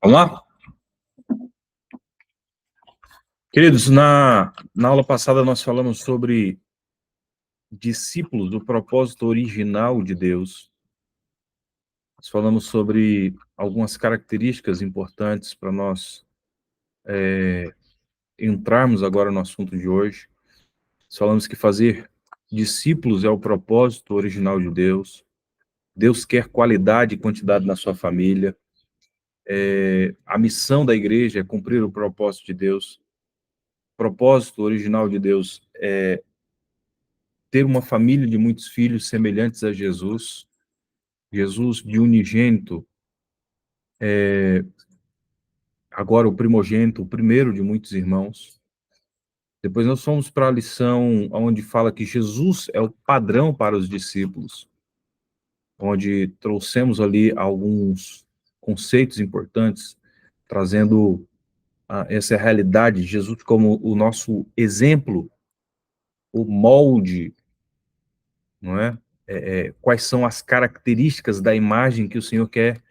Vamos lá? Queridos, na aula passada nós falamos sobre discípulos, do propósito original de Deus. Nós falamos sobre algumas características importantes para nós entrarmos agora no assunto de hoje. Nós falamos que fazer discípulos é o propósito original de Deus. Deus quer qualidade e quantidade na sua família. A missão da igreja é cumprir o propósito de Deus. O propósito original de Deus é ter uma família de muitos filhos semelhantes a Jesus. Jesus de unigênito, agora o primogênito, o primeiro de muitos irmãos. Depois nós fomos para a lição onde fala que Jesus é o padrão para os discípulos, onde trouxemos ali alguns conceitos importantes, trazendo essa realidade de Jesus como o nosso exemplo, o molde, não é? Quais são as características da imagem que o Senhor quer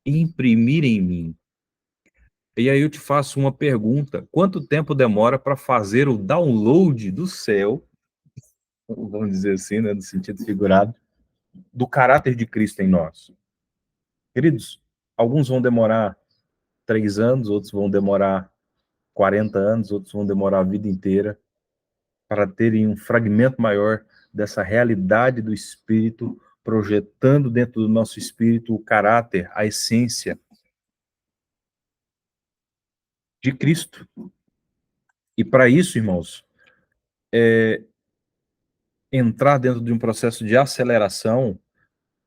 imprimir em mim. E aí eu te faço uma pergunta: quanto tempo demora para fazer o download do céu, vamos dizer assim, né, no sentido figurado, do caráter de Cristo em nós? Queridos, alguns vão demorar 3 anos, outros vão demorar 40 anos, outros vão demorar a vida inteira para terem um fragmento maior dessa realidade do Espírito, projetando dentro do nosso espírito o caráter, a essência de Cristo. E para isso, irmãos, entrar dentro de um processo de aceleração,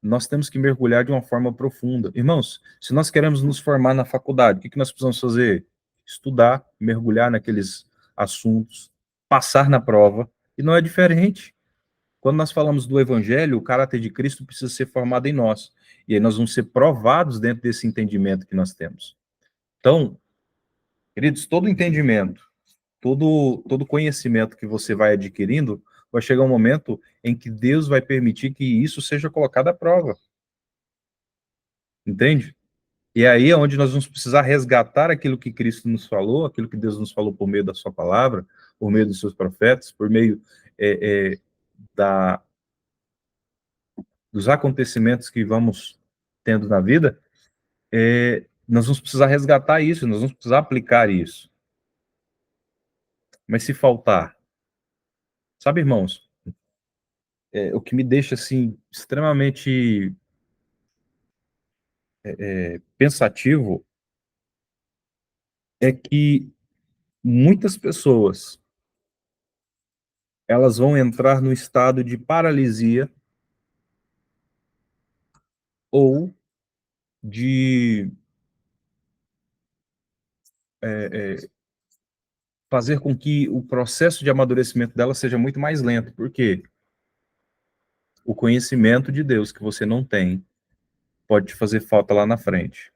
nós temos que mergulhar de uma forma profunda. Irmãos, se nós queremos nos formar na faculdade, o que nós precisamos fazer? Estudar, mergulhar naqueles assuntos, passar na prova, e não é diferente. Quando nós falamos do Evangelho, o caráter de Cristo precisa ser formado em nós, e aí nós vamos ser provados dentro desse entendimento que nós temos. Então, queridos, todo entendimento, todo conhecimento que você vai adquirindo, vai chegar um momento em que Deus vai permitir que isso seja colocado à prova. Entende? E aí é onde nós vamos precisar resgatar aquilo que Cristo nos falou, aquilo que Deus nos falou por meio da sua palavra, por meio dos seus profetas, por meio da, dos acontecimentos que vamos tendo na vida, nós vamos precisar resgatar isso, nós vamos precisar aplicar isso. Mas se faltar, sabe, irmãos, o que me deixa, assim, extremamente pensativo é que muitas pessoas, elas vão entrar no estado de paralisia ou de fazer com que o processo de amadurecimento dela seja muito mais lento. Por quê? O conhecimento de Deus que você não tem pode te fazer falta lá na frente.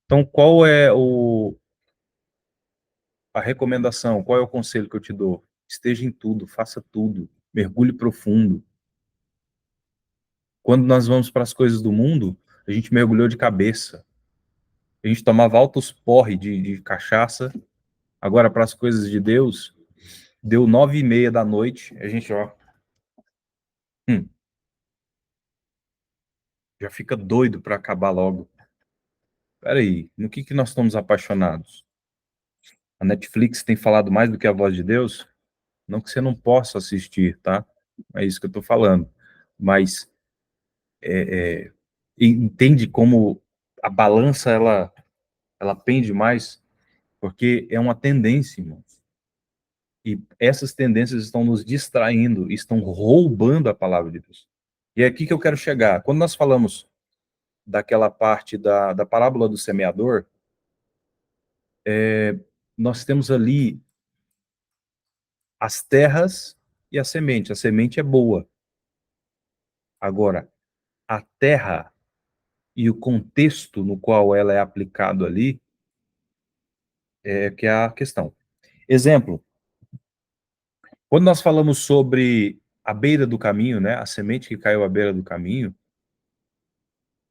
Então, qual é a recomendação, qual é o conselho que eu te dou? Esteja em tudo, faça tudo, mergulhe profundo. Quando nós vamos para as coisas do mundo, a gente mergulhou de cabeça. A gente tomava altos porre de cachaça. Agora, para as coisas de Deus, deu 9:30 da noite, a gente, já fica doido para acabar logo. Espera aí, no que nós estamos apaixonados? A Netflix tem falado mais do que a voz de Deus? Não que você não possa assistir, tá? É isso que eu estou falando. Mas entende como a balança, ela pende mais? Porque é uma tendência, irmão. E essas tendências estão nos distraindo, estão roubando a palavra de Deus. E é aqui que eu quero chegar. Quando nós falamos daquela parte da parábola do semeador, nós temos ali as terras e a semente. A semente é boa. Agora, a terra e o contexto no qual ela é aplicado ali é que é a questão. Exemplo, quando nós falamos sobre a beira do caminho, né, a semente que caiu à beira do caminho,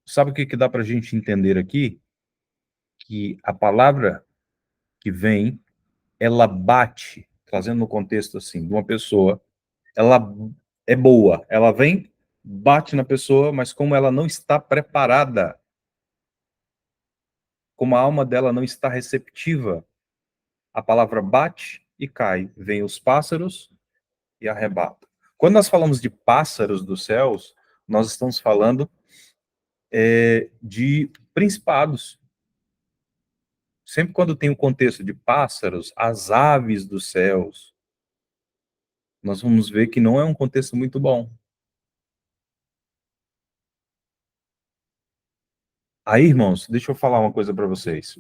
sabe o que dá para a gente entender aqui? que a palavra que vem, ela bate, trazendo no contexto assim, de uma pessoa, ela é boa, ela vem, bate na pessoa, mas como ela não está preparada, como a alma dela não está receptiva, a palavra bate e cai. Vem os pássaros e arrebata. Quando nós falamos de pássaros dos céus, nós estamos falando de principados. Sempre quando tem o contexto de pássaros, as aves dos céus, nós vamos ver que não é um contexto muito bom. Aí, irmãos, deixa eu falar uma coisa para vocês.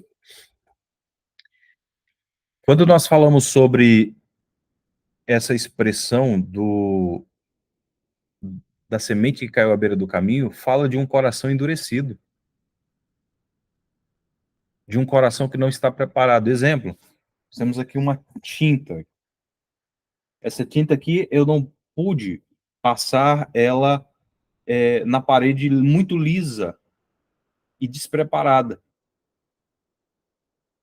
Quando nós falamos sobre essa expressão da semente que caiu à beira do caminho, fala de um coração endurecido, de um coração que não está preparado. Exemplo, temos aqui uma tinta. Essa tinta aqui eu não pude passar ela na parede muito lisa e despreparada.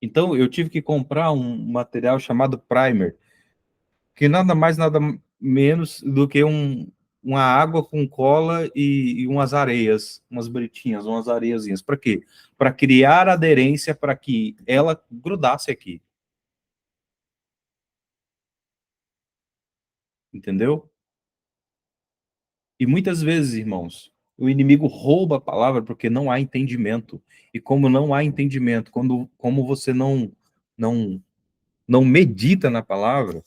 Então eu tive que comprar um material chamado primer, que nada mais, nada menos do que uma água com cola e umas areias, umas britinhas, umas areiazinhas. Para quê? Para criar aderência para que ela grudasse aqui. Entendeu? E muitas vezes, irmãos, o inimigo rouba a palavra porque não há entendimento. E como não há entendimento, como você não não medita na palavra,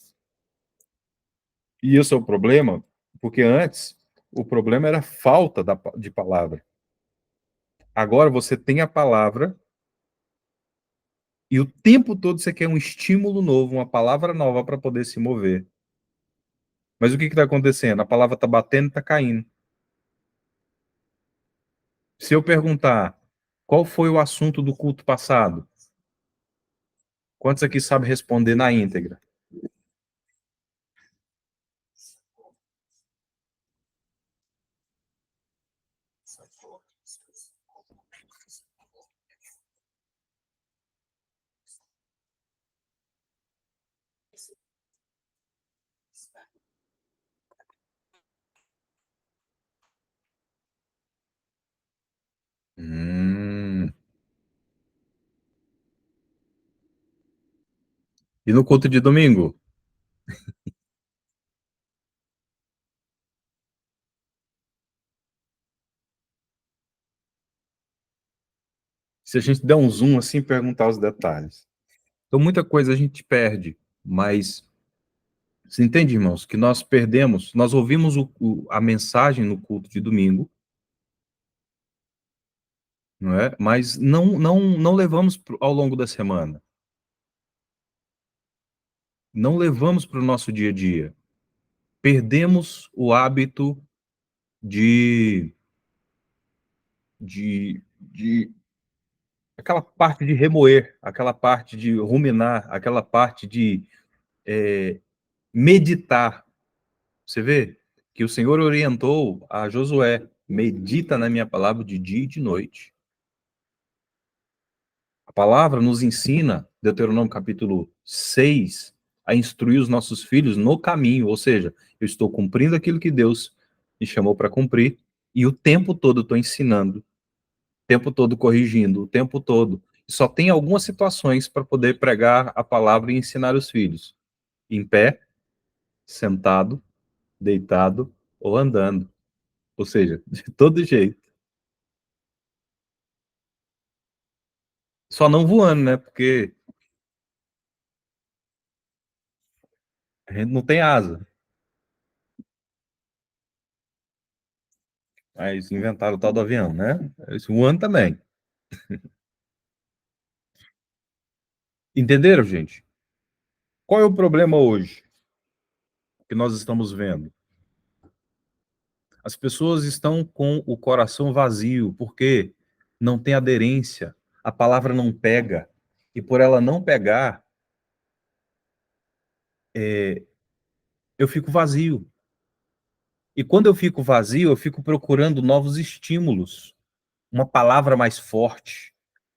e esse é o problema, porque antes o problema era falta de palavra. Agora você tem a palavra e o tempo todo você quer um estímulo novo, uma palavra nova para poder se mover. Mas o que está acontecendo? A palavra está batendo e está caindo. Se eu perguntar qual foi o assunto do culto passado, quantos aqui sabem responder na íntegra? Hum. E no culto de domingo? Se a gente der um zoom assim e perguntar os detalhes. Então, muita coisa a gente perde, mas você entende, irmãos, que nós perdemos, nós ouvimos a mensagem no culto de domingo, não é? Mas não levamos ao longo da semana, não levamos para o nosso dia a dia. Perdemos o hábito de, de aquela parte de remoer, aquela parte de ruminar, aquela parte de meditar. Você vê que o Senhor orientou a Josué: medita na minha palavra de dia e de noite. A palavra nos ensina, Deuteronômio capítulo 6, a instruir os nossos filhos no caminho, ou seja, eu estou cumprindo aquilo que Deus me chamou para cumprir, e o tempo todo estou ensinando, o tempo todo corrigindo, o tempo todo. Só tem algumas situações para poder pregar a palavra e ensinar os filhos: em pé, sentado, deitado ou andando. Ou seja, de todo jeito. Só não voando, né? Porque a gente não tem asa. Aí eles inventaram o tal do avião, né? Eles voando também. Entenderam, gente? Qual é o problema hoje que nós estamos vendo? As pessoas estão com o coração vazio, porque não tem aderência, a palavra não pega. E por ela não pegar, eu fico vazio. E quando eu fico vazio, eu fico procurando novos estímulos, uma palavra mais forte.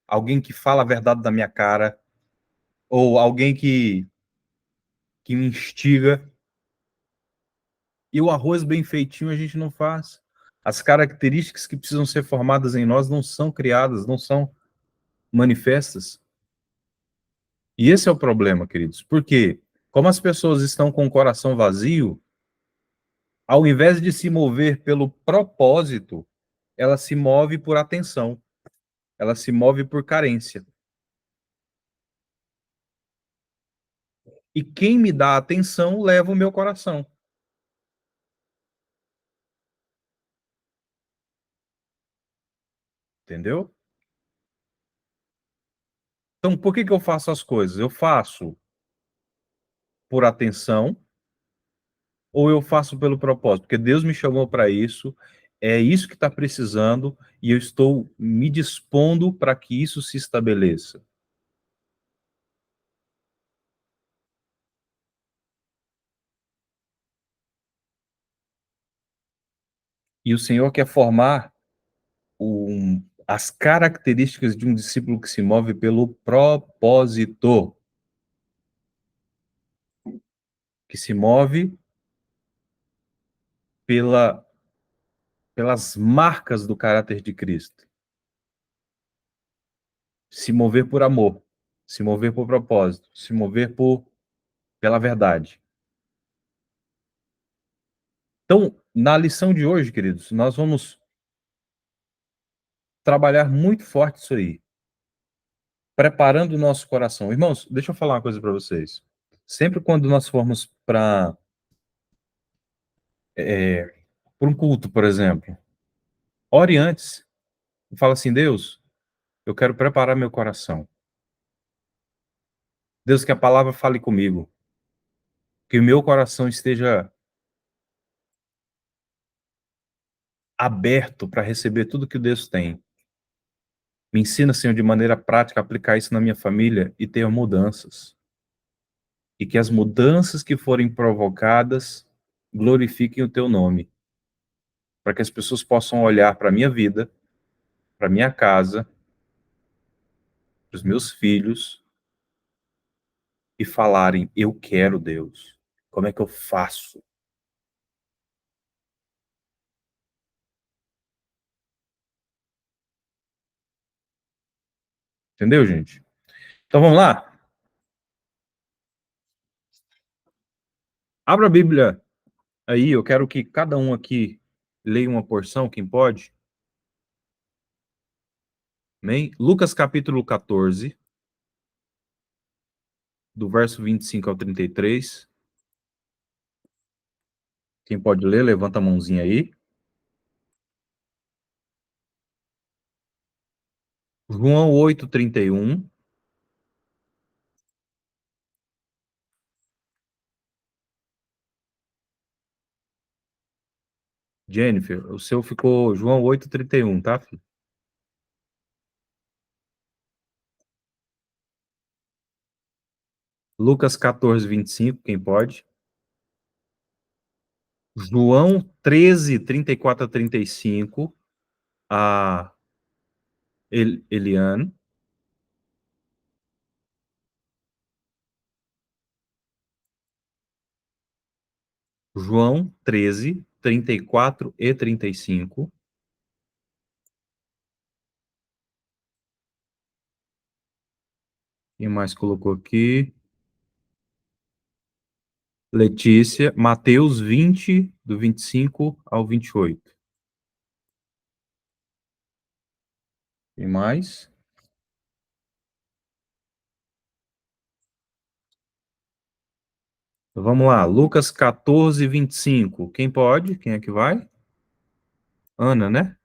alguém que fala a verdade da minha cara, ou alguém que me instiga. E o arroz bem feitinho a gente não faz. As características que precisam ser formadas em nós não são criadas, não são manifestas. E esse é o problema, queridos. Porque, como as pessoas estão com o coração vazio, ao invés de se mover pelo propósito, ela se move por atenção, ela se move por carência. E quem me dá atenção leva o meu coração. Entendeu? Então, por que eu faço as coisas? Eu faço por atenção ou eu faço pelo propósito? Porque Deus me chamou para isso, é isso que está precisando e eu estou me dispondo para que isso se estabeleça. E o Senhor quer formar as características de um discípulo que se move pelo propósito, que se move pela, pelas marcas do caráter de Cristo. Se mover por amor, se mover por propósito, se mover pela verdade. Então, na lição de hoje, queridos, nós vamos trabalhar muito forte isso aí, preparando o nosso coração. Irmãos, deixa eu falar uma coisa para vocês. Sempre quando nós formos para um culto, por exemplo, ore antes e fala assim: Deus, eu quero preparar meu coração. Deus, que a palavra fale comigo, que o meu coração esteja aberto para receber tudo que Deus tem. Me ensina, Senhor, de maneira prática a aplicar isso na minha família e ter mudanças. E que as mudanças que forem provocadas glorifiquem o teu nome, para que as pessoas possam olhar para a minha vida, para a minha casa, para os meus filhos e falarem: eu quero Deus. Como é que eu faço? Entendeu, gente? Então vamos lá? Abra a Bíblia aí, eu quero que cada um aqui leia uma porção, quem pode. Amém? Lucas capítulo 14, do verso 25 ao 33. Quem pode ler, levanta a mãozinha aí. João 8, 31. Jennifer, o seu ficou João 8, 31, tá, filho? Lucas 14, 25, quem pode? João 13, 34 a 35, a Eliane. João 13, 34 e 35. Quem mais colocou aqui? Letícia, Mateus 20, do 25 ao 28. E mais? Então, vamos lá, Lucas 14, 25. Quem pode? Quem é que vai? Ana, né?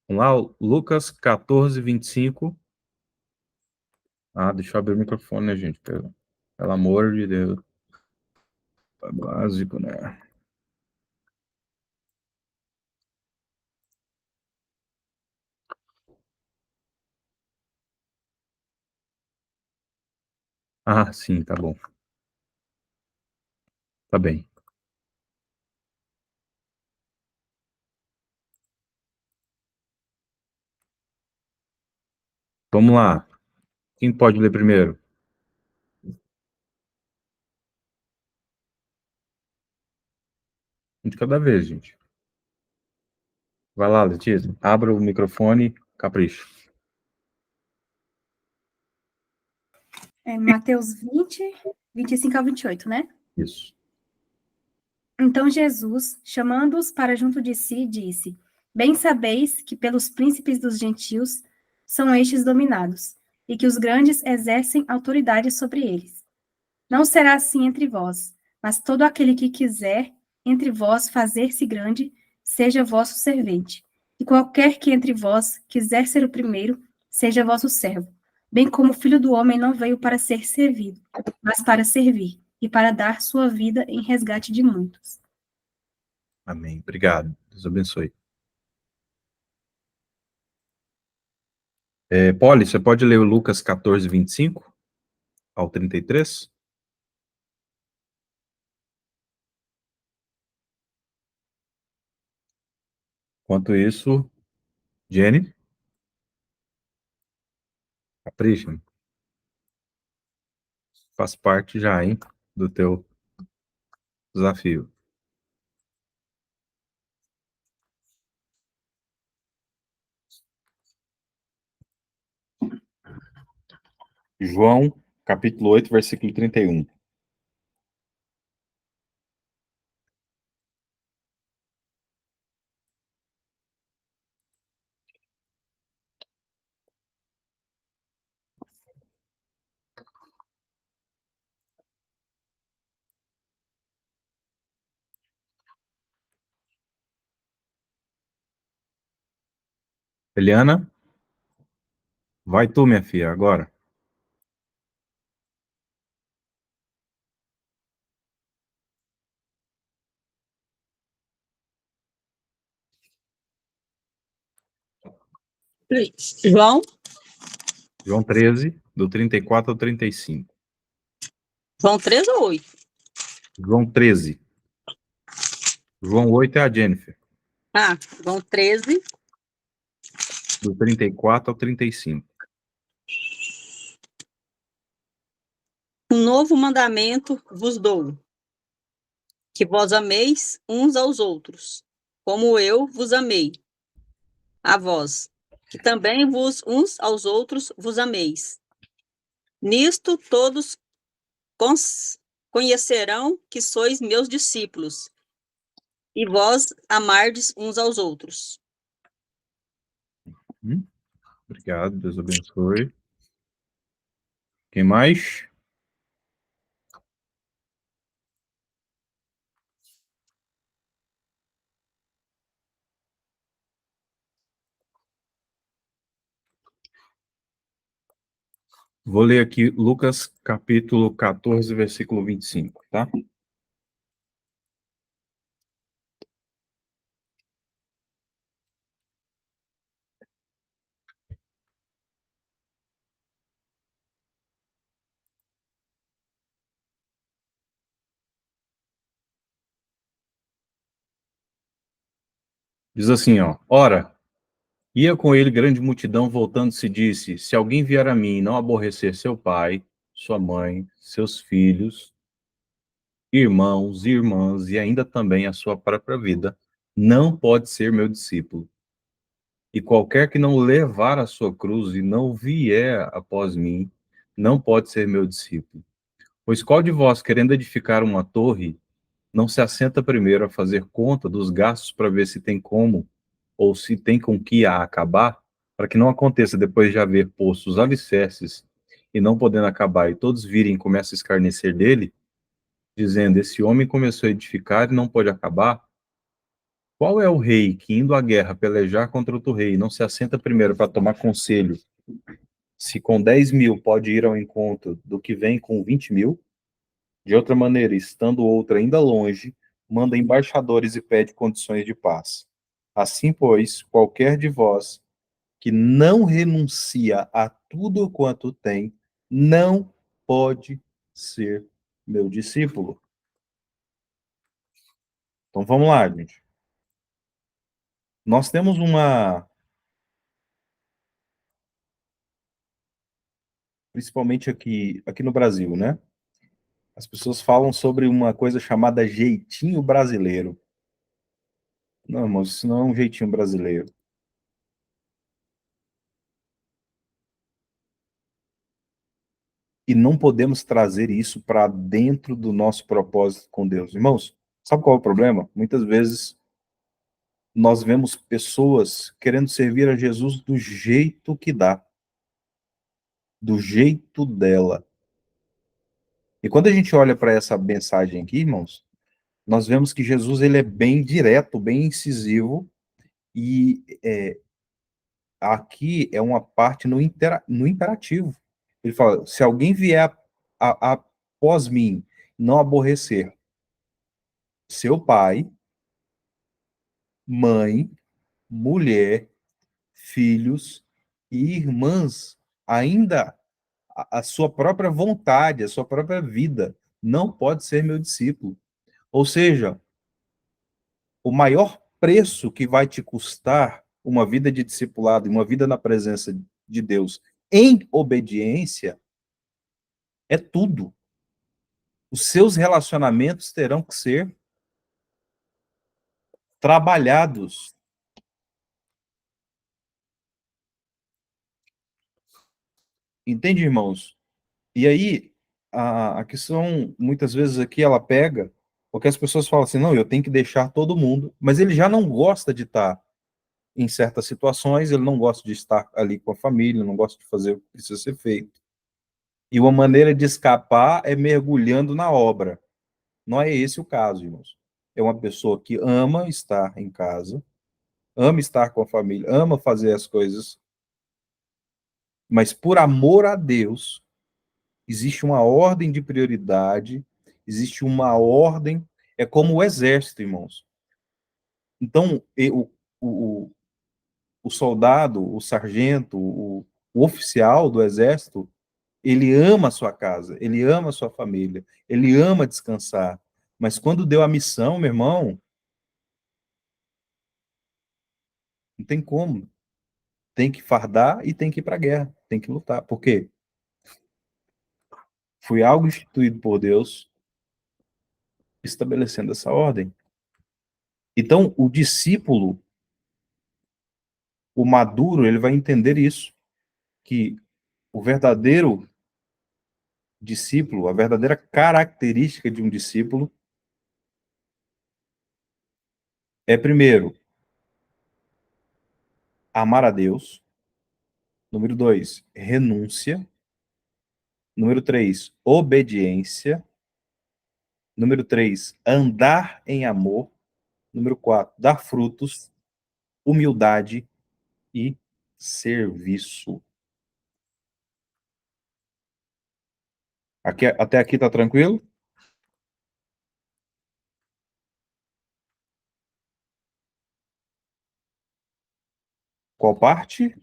Vamos lá, Lucas 14, 25. Ah, deixa eu abrir o microfone, né, gente? Pelo amor de Deus. É básico, né? Ah, sim, tá bom. Tá bem. Vamos lá. Quem pode ler primeiro? Um de cada vez, gente. Vai lá, Letícia. Abra o microfone, capricha. Mateus 20, 25 ao 28, né? Isso. Então Jesus, chamando-os para junto de si, disse: Bem sabeis que pelos príncipes dos gentios são estes dominados, e que os grandes exercem autoridade sobre eles. Não será assim entre vós, mas todo aquele que quiser entre vós fazer-se grande, seja vosso servente. E qualquer que entre vós quiser ser o primeiro, seja vosso servo. Bem como o Filho do Homem não veio para ser servido, mas para servir, e para dar sua vida em resgate de muitos. Amém. Obrigado. Deus abençoe. Poli, você pode ler o Lucas 14, 25 ao 33? Enquanto isso, Jenny, capricha. Faz parte já, hein, do teu desafio. João, capítulo 8, versículo 31. Eliana, vai tu, minha filha, agora. João, João 13, do 34 ao 35. João 3 ou 8? João 13. João 8 é a Jennifer, João 13. do 34 ao 35. Um novo mandamento vos dou, que vós ameis uns aos outros, como eu vos amei a vós, que também vos uns aos outros vos ameis. Nisto todos conhecerão que sois meus discípulos, e vós amardes uns aos outros. Obrigado, Deus abençoe. Quem mais? Vou ler aqui Lucas capítulo 14, versículo 25, tá? Diz assim, ó. Ora, ia com ele grande multidão, voltando-se, disse: Se alguém vier a mim e não aborrecer seu pai, sua mãe, seus filhos, irmãos e irmãs, e ainda também a sua própria vida, não pode ser meu discípulo. E qualquer que não levar a sua cruz e não vier após mim, não pode ser meu discípulo. Pois qual de vós, querendo edificar uma torre, não se assenta primeiro a fazer conta dos gastos para ver se tem como, ou se tem com que a acabar, para que não aconteça depois de haver posto os alicerces e não podendo acabar, e todos virem e comecem a escarnecer dele, dizendo: Esse homem começou a edificar e não pode acabar? Qual é o rei que, indo à guerra pelejar contra outro rei, não se assenta primeiro para tomar conselho, se com 10.000 pode ir ao encontro do que vem com 20.000? De outra maneira, estando outro ainda longe, manda embaixadores e pede condições de paz. Assim, pois, qualquer de vós que não renuncia a tudo quanto tem, não pode ser meu discípulo. Então vamos lá, gente. Nós temos principalmente aqui no Brasil, né? As pessoas falam sobre uma coisa chamada jeitinho brasileiro. Não, irmão, isso não é um jeitinho brasileiro. E não podemos trazer isso para dentro do nosso propósito com Deus. Irmãos, sabe qual é o problema? Muitas vezes nós vemos pessoas querendo servir a Jesus do jeito que dá, do jeito dela. E quando a gente olha para essa mensagem aqui, irmãos, nós vemos que Jesus ele é bem direto, bem incisivo, e aqui é uma parte no imperativo. Ele fala, se alguém vier após mim, não aborrecer seu pai, mãe, mulher, filhos e irmãs, ainda a sua própria vontade, a sua própria vida, não pode ser meu discípulo. Ou seja, o maior preço que vai te custar uma vida de discipulado e uma vida na presença de Deus em obediência é tudo. Os seus relacionamentos terão que ser trabalhados. Entende, irmãos? E aí, a questão, muitas vezes aqui, ela pega, porque as pessoas falam assim, não, eu tenho que deixar todo mundo, mas ele já não gosta de estar em certas situações, ele não gosta de estar ali com a família, não gosta de fazer o que precisa ser feito. E uma maneira de escapar é mergulhando na obra. Não é esse o caso, irmãos. É uma pessoa que ama estar em casa, ama estar com a família, ama fazer as coisas, mas por amor a Deus, existe uma ordem de prioridade, existe uma ordem, é como o exército, irmãos. Então, o, o soldado, o sargento, o oficial do exército, ele ama a sua casa, ele ama a sua família, ele ama descansar. Mas quando deu a missão, meu irmão, não tem como. Tem que fardar e tem que ir para a guerra, tem que lutar. Por quê? Foi algo instituído por Deus estabelecendo essa ordem. Então, o discípulo, o maduro, ele vai entender isso, que o verdadeiro discípulo, a verdadeira característica de um discípulo é, primeiro, amar a Deus. Número 2, renúncia. Número 3, obediência. Número 3, andar em amor. Número 4, dar frutos, humildade e serviço. Até aqui tá tranquilo? Qual parte?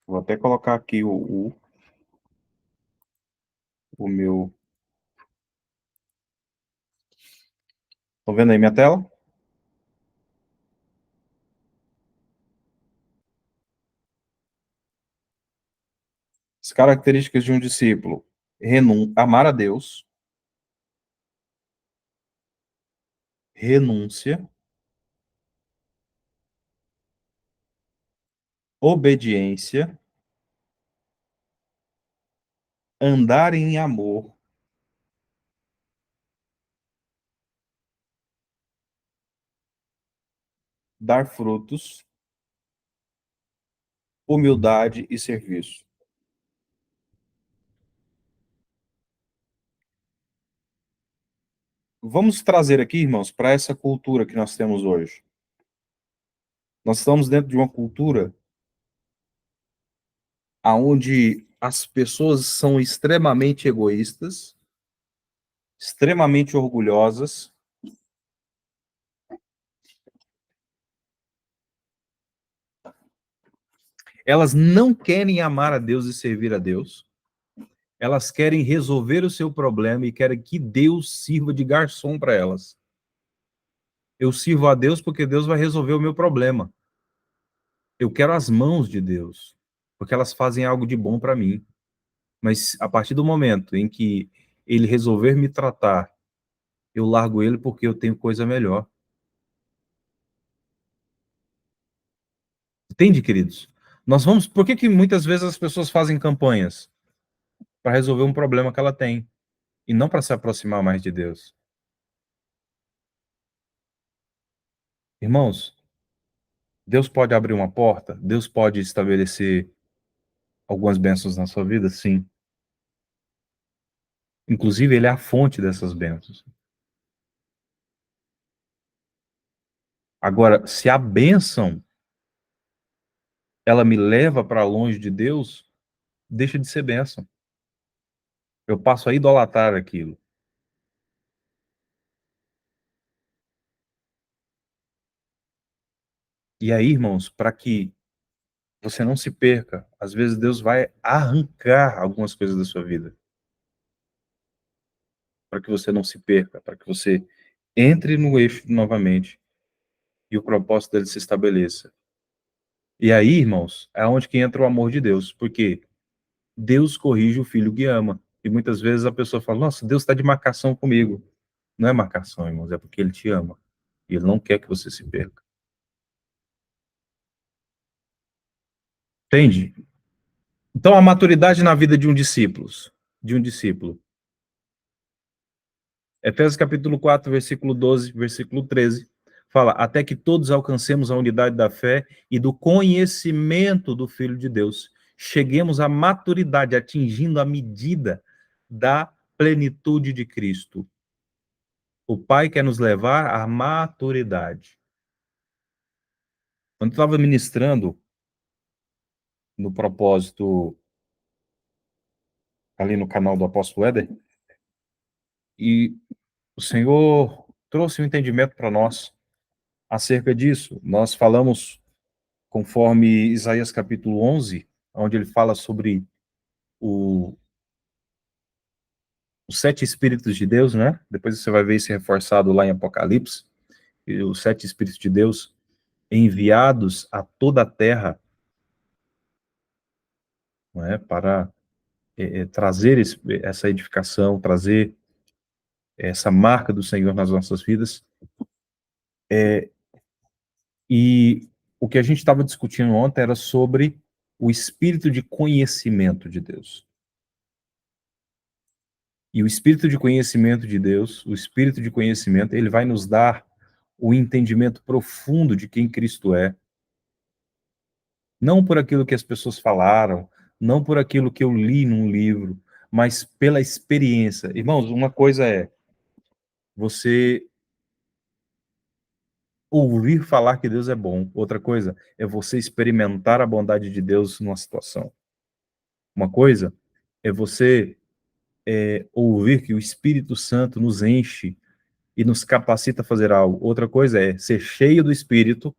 Vou até colocar aqui o meu. Estão vendo aí minha tela? As características de um discípulo: amar a Deus, renúncia, obediência, andar em amor, dar frutos, humildade e serviço. Vamos trazer aqui, irmãos, para essa cultura que nós temos hoje. Nós estamos dentro de uma cultura onde as pessoas são extremamente egoístas, extremamente orgulhosas, Elas não querem amar a Deus e servir a Deus. Elas querem resolver o seu problema e querem que Deus sirva de garçom para elas. Eu sirvo a Deus porque Deus vai resolver o meu problema. Eu quero as mãos de Deus, porque elas fazem algo de bom para mim. Mas a partir do momento em que ele resolver me tratar, eu largo ele porque eu tenho coisa melhor. Entende, queridos? Por que que muitas vezes as pessoas fazem campanhas? Para resolver um problema que ela tem, e não para se aproximar mais de Deus. Irmãos, Deus pode abrir uma porta? Deus pode estabelecer algumas bênçãos na sua vida? Sim. Inclusive, ele é a fonte dessas bênçãos. Agora, se a bênção ela me leva para longe de Deus, deixa de ser bênção. Eu passo a idolatrar aquilo. E aí, irmãos, para que você não se perca, às vezes Deus vai arrancar algumas coisas da sua vida. Para que você não se perca, para que você entre no eixo novamente e o propósito dele se estabeleça. E aí, irmãos, é onde que entra o amor de Deus, porque Deus corrige o filho que ama. E muitas vezes a pessoa fala, nossa, Deus está de marcação comigo. Não é marcação, irmãos, é porque ele te ama. E ele não quer que você se perca. Entende? Então, a maturidade na vida de um discípulo. Efésios capítulo 4, versículo 12, versículo 13, fala, até que todos alcancemos a unidade da fé e do conhecimento do Filho de Deus. Cheguemos à maturidade, atingindo a medida da plenitude de Cristo. O Pai quer nos levar à maturidade. Quando eu estava ministrando no propósito ali no canal do Apóstolo Éder, e o Senhor trouxe um entendimento para nós acerca disso. Nós falamos conforme Isaías capítulo 11, onde ele fala sobre os 7 Espíritos de Deus, né? Depois você vai ver isso reforçado lá em Apocalipse, os 7 Espíritos de Deus enviados a toda a terra, não é? Para trazer essa edificação, trazer essa marca do Senhor nas nossas vidas. E o que a gente estava discutindo ontem era sobre o espírito de conhecimento de Deus. E o espírito de conhecimento de Deus, o espírito de conhecimento, ele vai nos dar o entendimento profundo de quem Cristo é. Não por aquilo que as pessoas falaram, não por aquilo que eu li num livro, mas pela experiência. Irmãos, uma coisa é você ouvir falar que Deus é bom. Outra coisa é você experimentar a bondade de Deus numa situação. Uma coisa é você ouvir que o Espírito Santo nos enche e nos capacita a fazer algo. Outra coisa é ser cheio do Espírito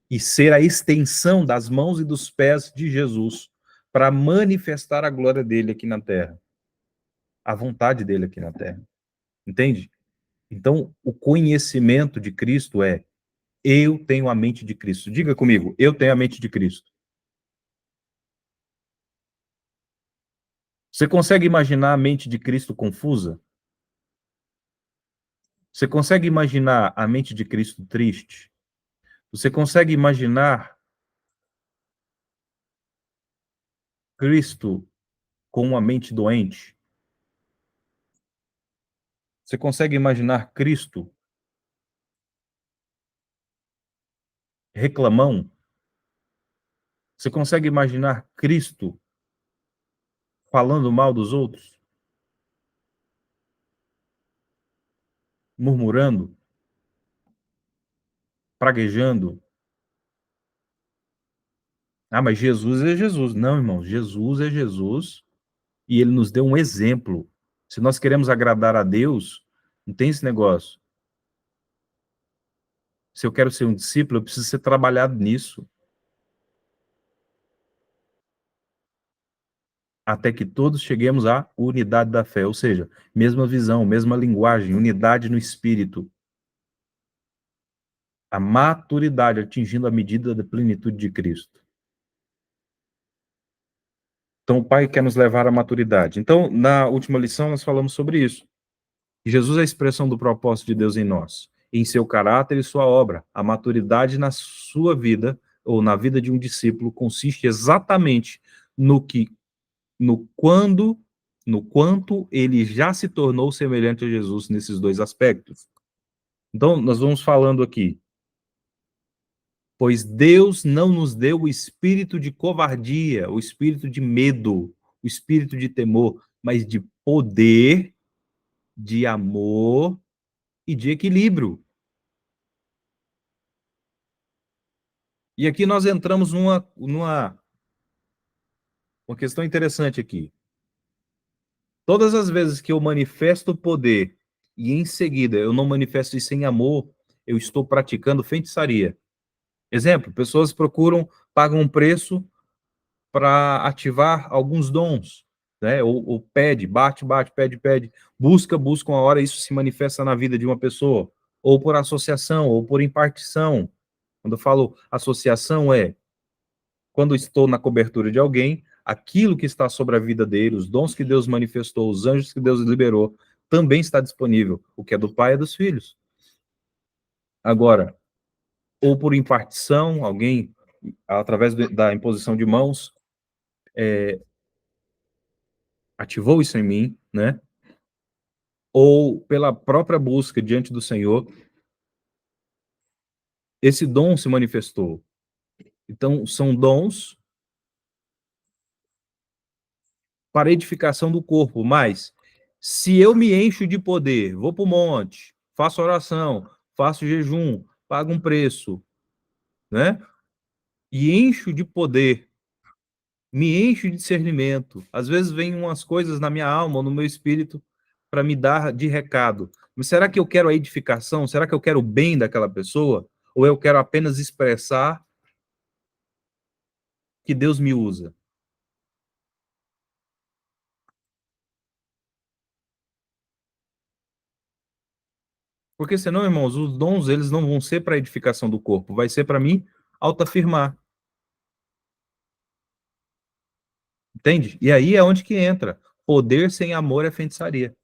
e ser a extensão das mãos e dos pés de Jesus para manifestar a glória dele aqui na terra, a vontade dele aqui na terra. Entende? Então, o conhecimento de Cristo é eu tenho a mente de Cristo. Diga comigo, eu tenho a mente de Cristo. Você consegue imaginar a mente de Cristo confusa? Você consegue imaginar a mente de Cristo triste? Você consegue imaginar Cristo com uma mente doente? Você consegue imaginar Cristo reclamão? Você consegue imaginar Cristo falando mal dos outros? Murmurando? Praguejando? Ah, mas Jesus é Jesus. Não, irmão, Jesus é Jesus e ele nos deu um exemplo. Se nós queremos agradar a Deus, não tem esse negócio. Se eu quero ser um discípulo, eu preciso ser trabalhado nisso. até que todos cheguemos à unidade da fé, ou seja, mesma visão, mesma linguagem, unidade no espírito. A maturidade, atingindo a medida da plenitude de Cristo. Então, o Pai quer nos levar à maturidade. Então, na última lição, nós falamos sobre isso. Jesus é a expressão do propósito de Deus em nós, em seu caráter e sua obra. A maturidade na sua vida, ou na vida de um discípulo, consiste exatamente no quanto ele já se tornou semelhante a Jesus nesses dois aspectos. Então, nós vamos falando aqui. Pois Deus não nos deu o espírito de covardia, o espírito de medo, o espírito de temor, mas de poder, de amor e de equilíbrio. E aqui nós entramos uma questão interessante aqui. Todas as vezes que eu manifesto poder e em seguida eu não manifesto isso em amor, eu estou praticando feitiçaria. Exemplo, pessoas pagam um preço para ativar alguns dons, né? Ou pede, bate, pede, busca uma hora, isso se manifesta na vida de uma pessoa, ou por associação, ou por impartição. Quando eu falo associação, quando estou na cobertura de alguém, aquilo que está sobre a vida dele, os dons que Deus manifestou, os anjos que Deus liberou, também está disponível. O que é do Pai é dos filhos. Agora, ou por impartição, alguém, através da imposição de mãos, ativou isso em mim, né? Ou pela própria busca diante do Senhor, esse dom se manifestou. Então, são dons para edificação do corpo, mas se eu me encho de poder, vou para o monte, faço oração, faço jejum, pago um preço, né? E encho de poder, me encho de discernimento. Às vezes vem umas coisas na minha alma ou no meu espírito para me dar de recado. Mas será que eu quero a edificação? Será que eu quero o bem daquela pessoa? Ou eu quero apenas expressar que Deus me usa? Porque senão, irmãos, os dons, eles não vão ser para edificação do corpo, vai ser para mim autoafirmar. Entende? E aí é onde que entra. Poder sem amor é feitiçaria.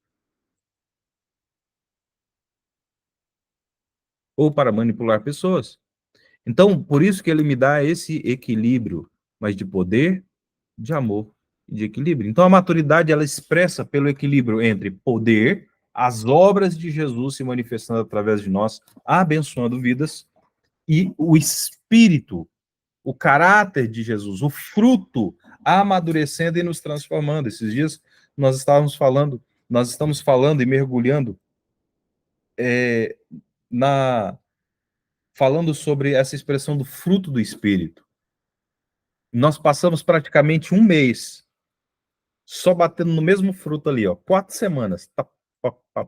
Ou para manipular pessoas. Então, por isso que ele me dá esse equilíbrio, mas de poder, de amor e de equilíbrio. Então, a maturidade, ela expressa pelo equilíbrio entre poder, as obras de Jesus se manifestando através de nós, abençoando vidas, e o espírito, o caráter de Jesus, o fruto amadurecendo e nos transformando. Esses dias nós estamos falando e mergulhando na falando sobre essa expressão do fruto do espírito. Nós passamos praticamente um mês só batendo no mesmo fruto ali, ó, 4 semanas,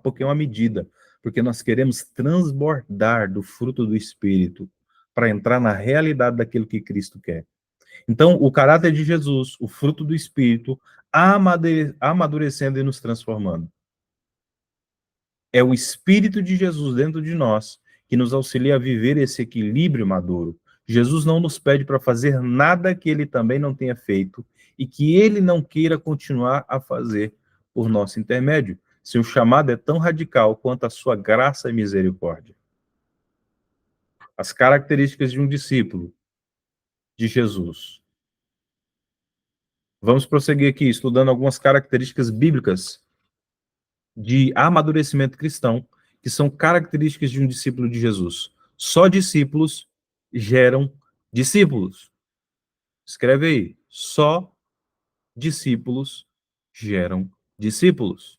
porque é uma medida, porque nós queremos transbordar do fruto do espírito para entrar na realidade daquilo que Cristo quer. Então, o caráter de Jesus, o fruto do Espírito, amadurecendo e nos transformando. É o Espírito de Jesus dentro de nós que nos auxilia a viver esse equilíbrio maduro. Jesus não nos pede para fazer nada que ele também não tenha feito e que ele não queira continuar a fazer por nosso intermédio. Seu chamado é tão radical quanto a sua graça e misericórdia. As características de um discípulo de Jesus. Vamos prosseguir aqui, estudando algumas características bíblicas de amadurecimento cristão, que são características de um discípulo de Jesus. Só discípulos geram discípulos. Escreve aí. Só discípulos geram discípulos.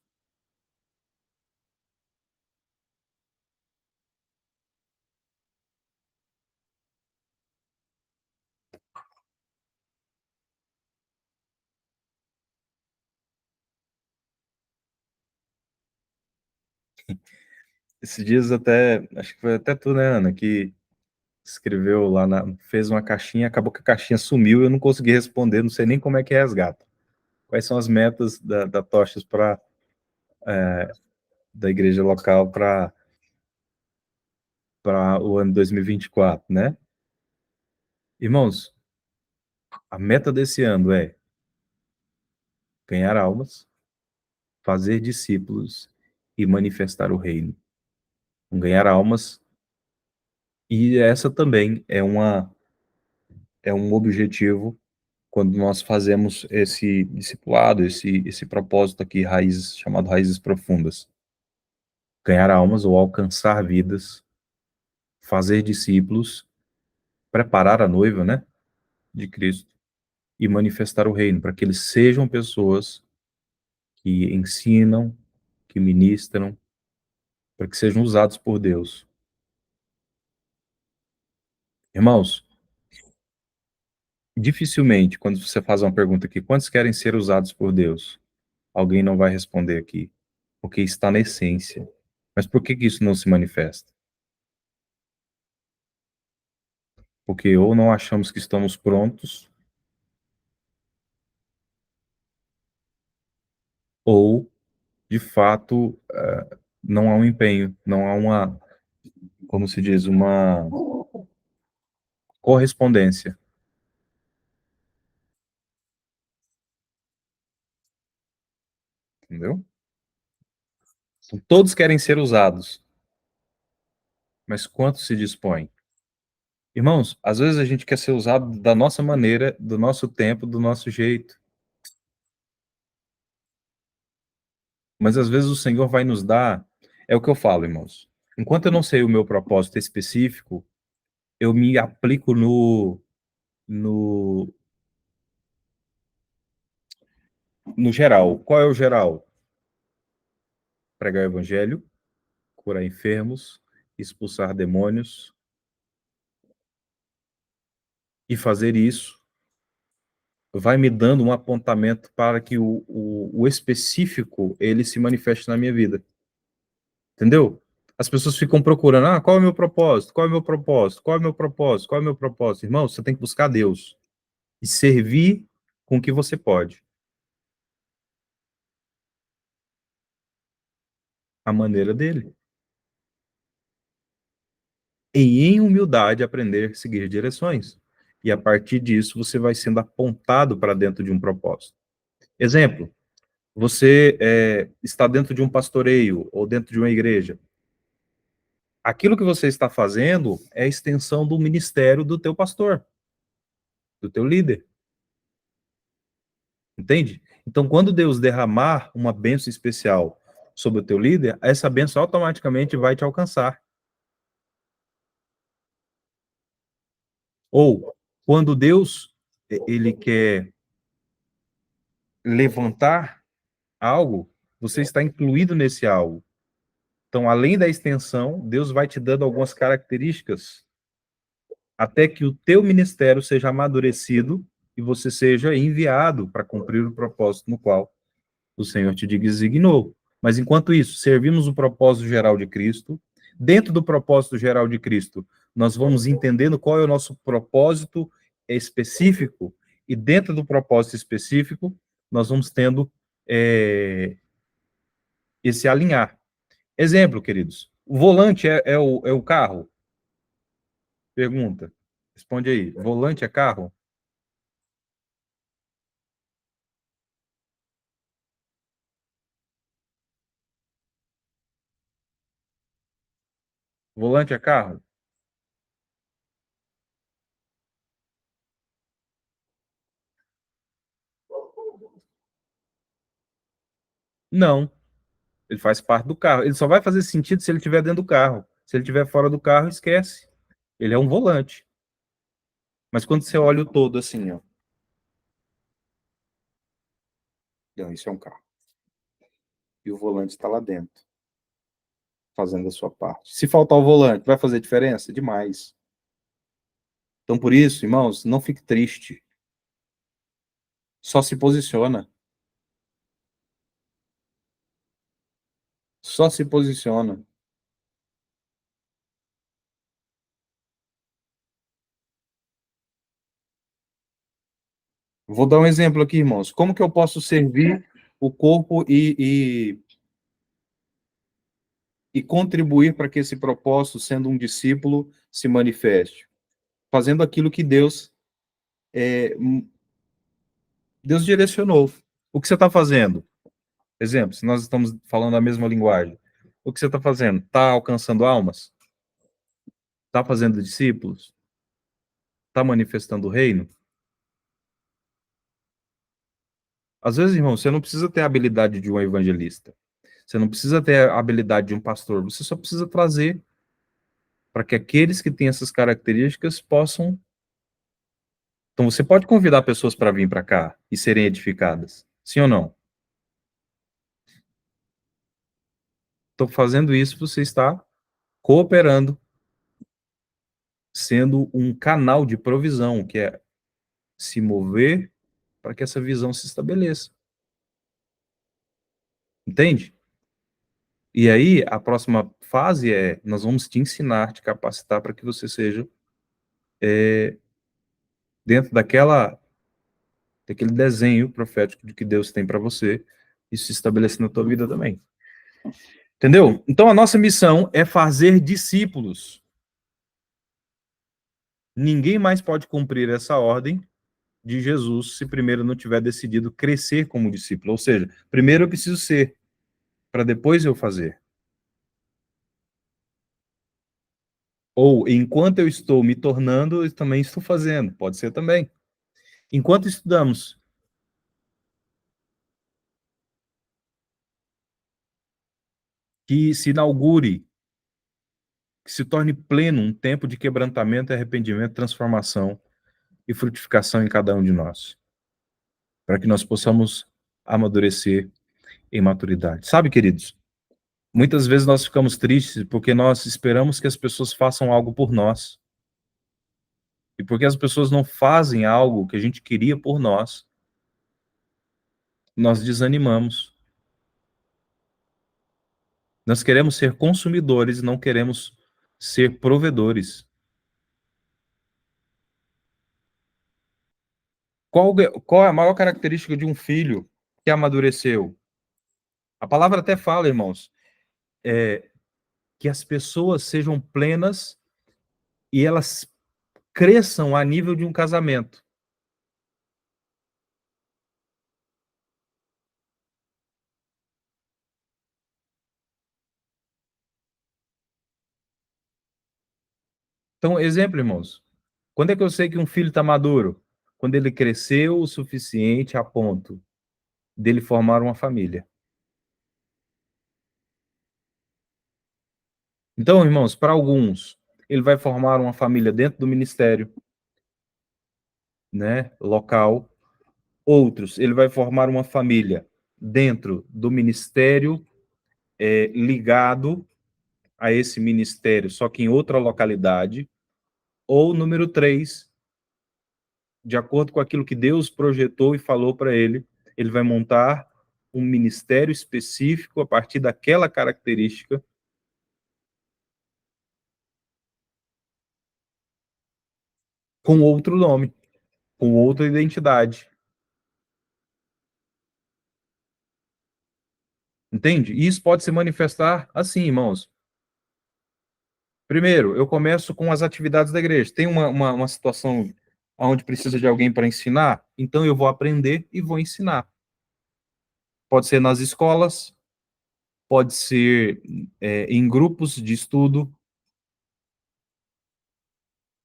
Esses dias até, acho que foi até tu, né, Ana, que escreveu fez uma caixinha, acabou que a caixinha sumiu e eu não consegui responder, não sei nem como é que resgata. Quais são as metas da Tochas para da igreja local para o ano 2024, né? Irmãos, a meta desse ano é ganhar almas, fazer discípulos e manifestar o reino. Ganhar almas, e essa também é um objetivo quando nós fazemos esse discipulado, esse propósito aqui, raízes, chamado raízes profundas. Ganhar almas ou alcançar vidas, fazer discípulos, preparar a noiva, né, de Cristo e manifestar o reino, para que eles sejam pessoas que ensinam, que ministram, para que sejam usados por Deus. Irmãos, dificilmente, quando você faz uma pergunta aqui, quantos querem ser usados por Deus? Alguém não vai responder aqui, porque está na essência. Mas por que isso não se manifesta? Porque ou não achamos que estamos prontos, ou, de fato, não há um empenho, não há uma, como se diz, uma correspondência. Entendeu? Então, todos querem ser usados, mas quantos se dispõem? Irmãos, às vezes a gente quer ser usado da nossa maneira, do nosso tempo, do nosso jeito. Mas às vezes o Senhor vai nos dar, é o que eu falo, irmãos. Enquanto eu não sei o meu propósito específico, eu me aplico no, no geral. Qual é o geral? Pregar o evangelho, curar enfermos, expulsar demônios. E fazer isso vai me dando um apontamento para que o específico ele se manifeste na minha vida. Entendeu? As pessoas ficam procurando, qual é o meu propósito? Qual é o meu propósito? Qual é o meu propósito? Qual é o meu propósito? Irmão, você tem que buscar Deus e servir com o que você pode. A maneira dele. E em humildade aprender a seguir direções. E a partir disso você vai sendo apontado para dentro de um propósito. Exemplo, você está dentro de um pastoreio ou dentro de uma igreja. Aquilo que você está fazendo é a extensão do ministério do teu pastor, do teu líder. Entende? Então, quando Deus derramar uma bênção especial sobre o teu líder, essa bênção automaticamente vai te alcançar. Ou, quando Deus ele quer levantar algo, você está incluído nesse algo. Então, além da extensão, Deus vai te dando algumas características até que o teu ministério seja amadurecido e você seja enviado para cumprir o propósito no qual o Senhor te designou. Mas enquanto isso, servimos o propósito geral de Cristo. Dentro do propósito geral de Cristo, nós vamos entendendo qual é o nosso propósito específico, e dentro do propósito específico, nós vamos tendo esse alinhar. Exemplo, queridos, o volante é o carro? Pergunta. Responde aí. Volante é carro? Volante é carro? Não. Ele faz parte do carro. Ele só vai fazer sentido se ele estiver dentro do carro. Se ele estiver fora do carro, esquece. Ele é um volante. Mas quando você olha o todo assim, ó. Não, isso é um carro. E o volante está lá dentro, fazendo a sua parte. Se faltar o volante, vai fazer diferença? Demais. Então, por isso, irmãos, não fique triste. Só se posiciona. Só se posiciona. Vou dar um exemplo aqui, irmãos. Como que eu posso servir o corpo e contribuir para que esse propósito, sendo um discípulo, se manifeste? Fazendo aquilo que Deus direcionou. O que você está fazendo? Exemplo, se nós estamos falando a mesma linguagem, o que você está fazendo? Está alcançando almas? Está fazendo discípulos? Está manifestando o reino? Às vezes, irmão, você não precisa ter a habilidade de um evangelista. Você não precisa ter a habilidade de um pastor. Você só precisa trazer para que aqueles que têm essas características possam. Então, você pode convidar pessoas para vir para cá e serem edificadas. Sim ou não? Então, fazendo isso, você está cooperando, sendo um canal de provisão, que é se mover para que essa visão se estabeleça. Entende? E aí, a próxima fase é, nós vamos te ensinar, te capacitar para que você seja dentro daquele desenho profético de que Deus tem para você, isso se estabelece na tua vida também. Entendeu? Então, a nossa missão é fazer discípulos. Ninguém mais pode cumprir essa ordem de Jesus se primeiro não tiver decidido crescer como discípulo. Ou seja, primeiro eu preciso ser, para depois eu fazer. Ou, enquanto eu estou me tornando, eu também estou fazendo. Pode ser também. Enquanto estudamos, que se inaugure, que se torne pleno um tempo de quebrantamento, arrependimento, transformação e frutificação em cada um de nós, para que nós possamos amadurecer em maturidade. Sabe, queridos, muitas vezes nós ficamos tristes porque nós esperamos que as pessoas façam algo por nós. E porque as pessoas não fazem algo que a gente queria por nós, nós desanimamos. Nós queremos ser consumidores, não queremos ser provedores. Qual é a maior característica de um filho que amadureceu? A palavra até fala, irmãos, que as pessoas sejam plenas e elas cresçam a nível de um casamento. Então, exemplo, irmãos, quando é que eu sei que um filho está maduro? Quando ele cresceu o suficiente a ponto dele formar uma família. Então, irmãos, para alguns, ele vai formar uma família dentro do ministério, né, local. Outros, ele vai formar uma família dentro do ministério, ligado a esse ministério, só que em outra localidade. Ou número 3, de acordo com aquilo que Deus projetou e falou para ele vai montar um ministério específico a partir daquela característica, com outro nome, com outra identidade. Entende? E isso pode se manifestar assim, irmãos. Primeiro, eu começo com as atividades da igreja. Tem uma situação onde precisa de alguém para ensinar, então eu vou aprender e vou ensinar. Pode ser nas escolas, pode ser em grupos de estudo,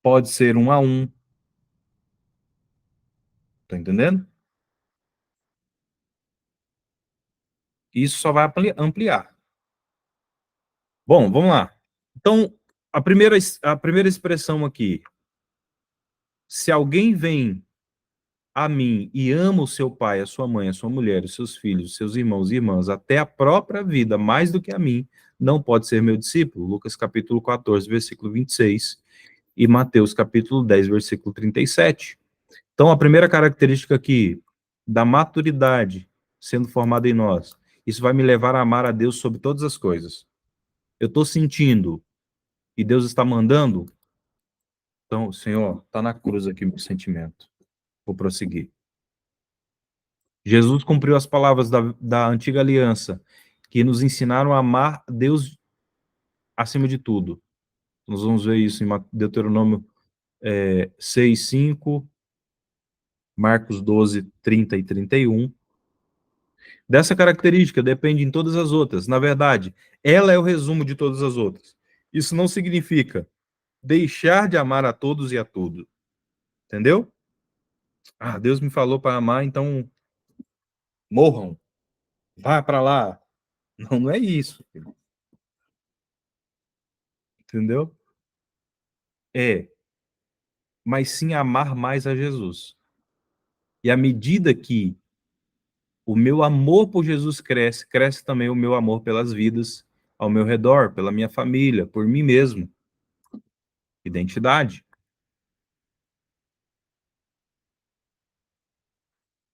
pode ser 1 a 1. Tá entendendo? Isso só vai ampliar. Bom, vamos lá. Então, a primeira expressão aqui. Se alguém vem a mim e ama o seu pai, a sua mãe, a sua mulher, os seus filhos, os seus irmãos e irmãs, até a própria vida, mais do que a mim, não pode ser meu discípulo. Lucas capítulo 14, versículo 26, e Mateus capítulo 10, versículo 37. Então, a primeira característica aqui, da maturidade sendo formada em nós, isso vai me levar a amar a Deus sobre todas as coisas. Eu estou sentindo, e Deus está mandando, então, Senhor, está na cruz aqui o meu sentimento. Vou prosseguir. Jesus cumpriu as palavras da antiga aliança, que nos ensinaram a amar Deus acima de tudo. Nós vamos ver isso em Deuteronômio 6, 5, Marcos 12, 30 e 31. Dessa característica depende em todas as outras. Na verdade, ela é o resumo de todas as outras. Isso não significa deixar de amar a todos e a tudo. Entendeu? Ah, Deus me falou para amar, então morram. Vá para lá. Não, não é isso. Entendeu? Mas sim amar mais a Jesus. E à medida que o meu amor por Jesus cresce, cresce também o meu amor pelas vidas ao meu redor, pela minha família, por mim mesmo. Identidade.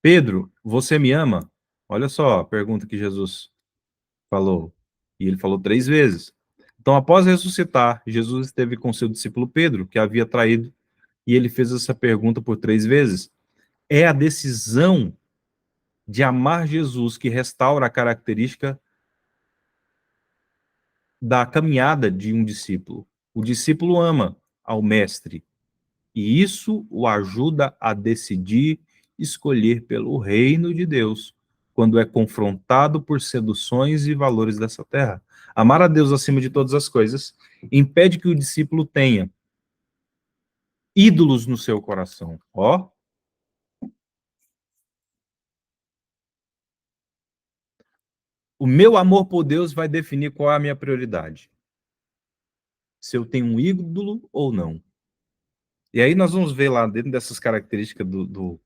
Pedro, você me ama? Olha só a pergunta que Jesus falou. E ele falou 3 vezes. Então, após ressuscitar, Jesus esteve com seu discípulo Pedro, que havia traído, e ele fez essa pergunta por 3 vezes. É a decisão de amar Jesus que restaura a característica da caminhada de um discípulo. O discípulo ama ao mestre, e isso o ajuda a decidir escolher pelo reino de Deus, quando é confrontado por seduções e valores dessa terra. Amar a Deus acima de todas as coisas impede que o discípulo tenha ídolos no seu coração. Ó, o meu amor por Deus vai definir qual é a minha prioridade. Se eu tenho um ídolo ou não. E aí nós vamos ver lá, dentro dessas características do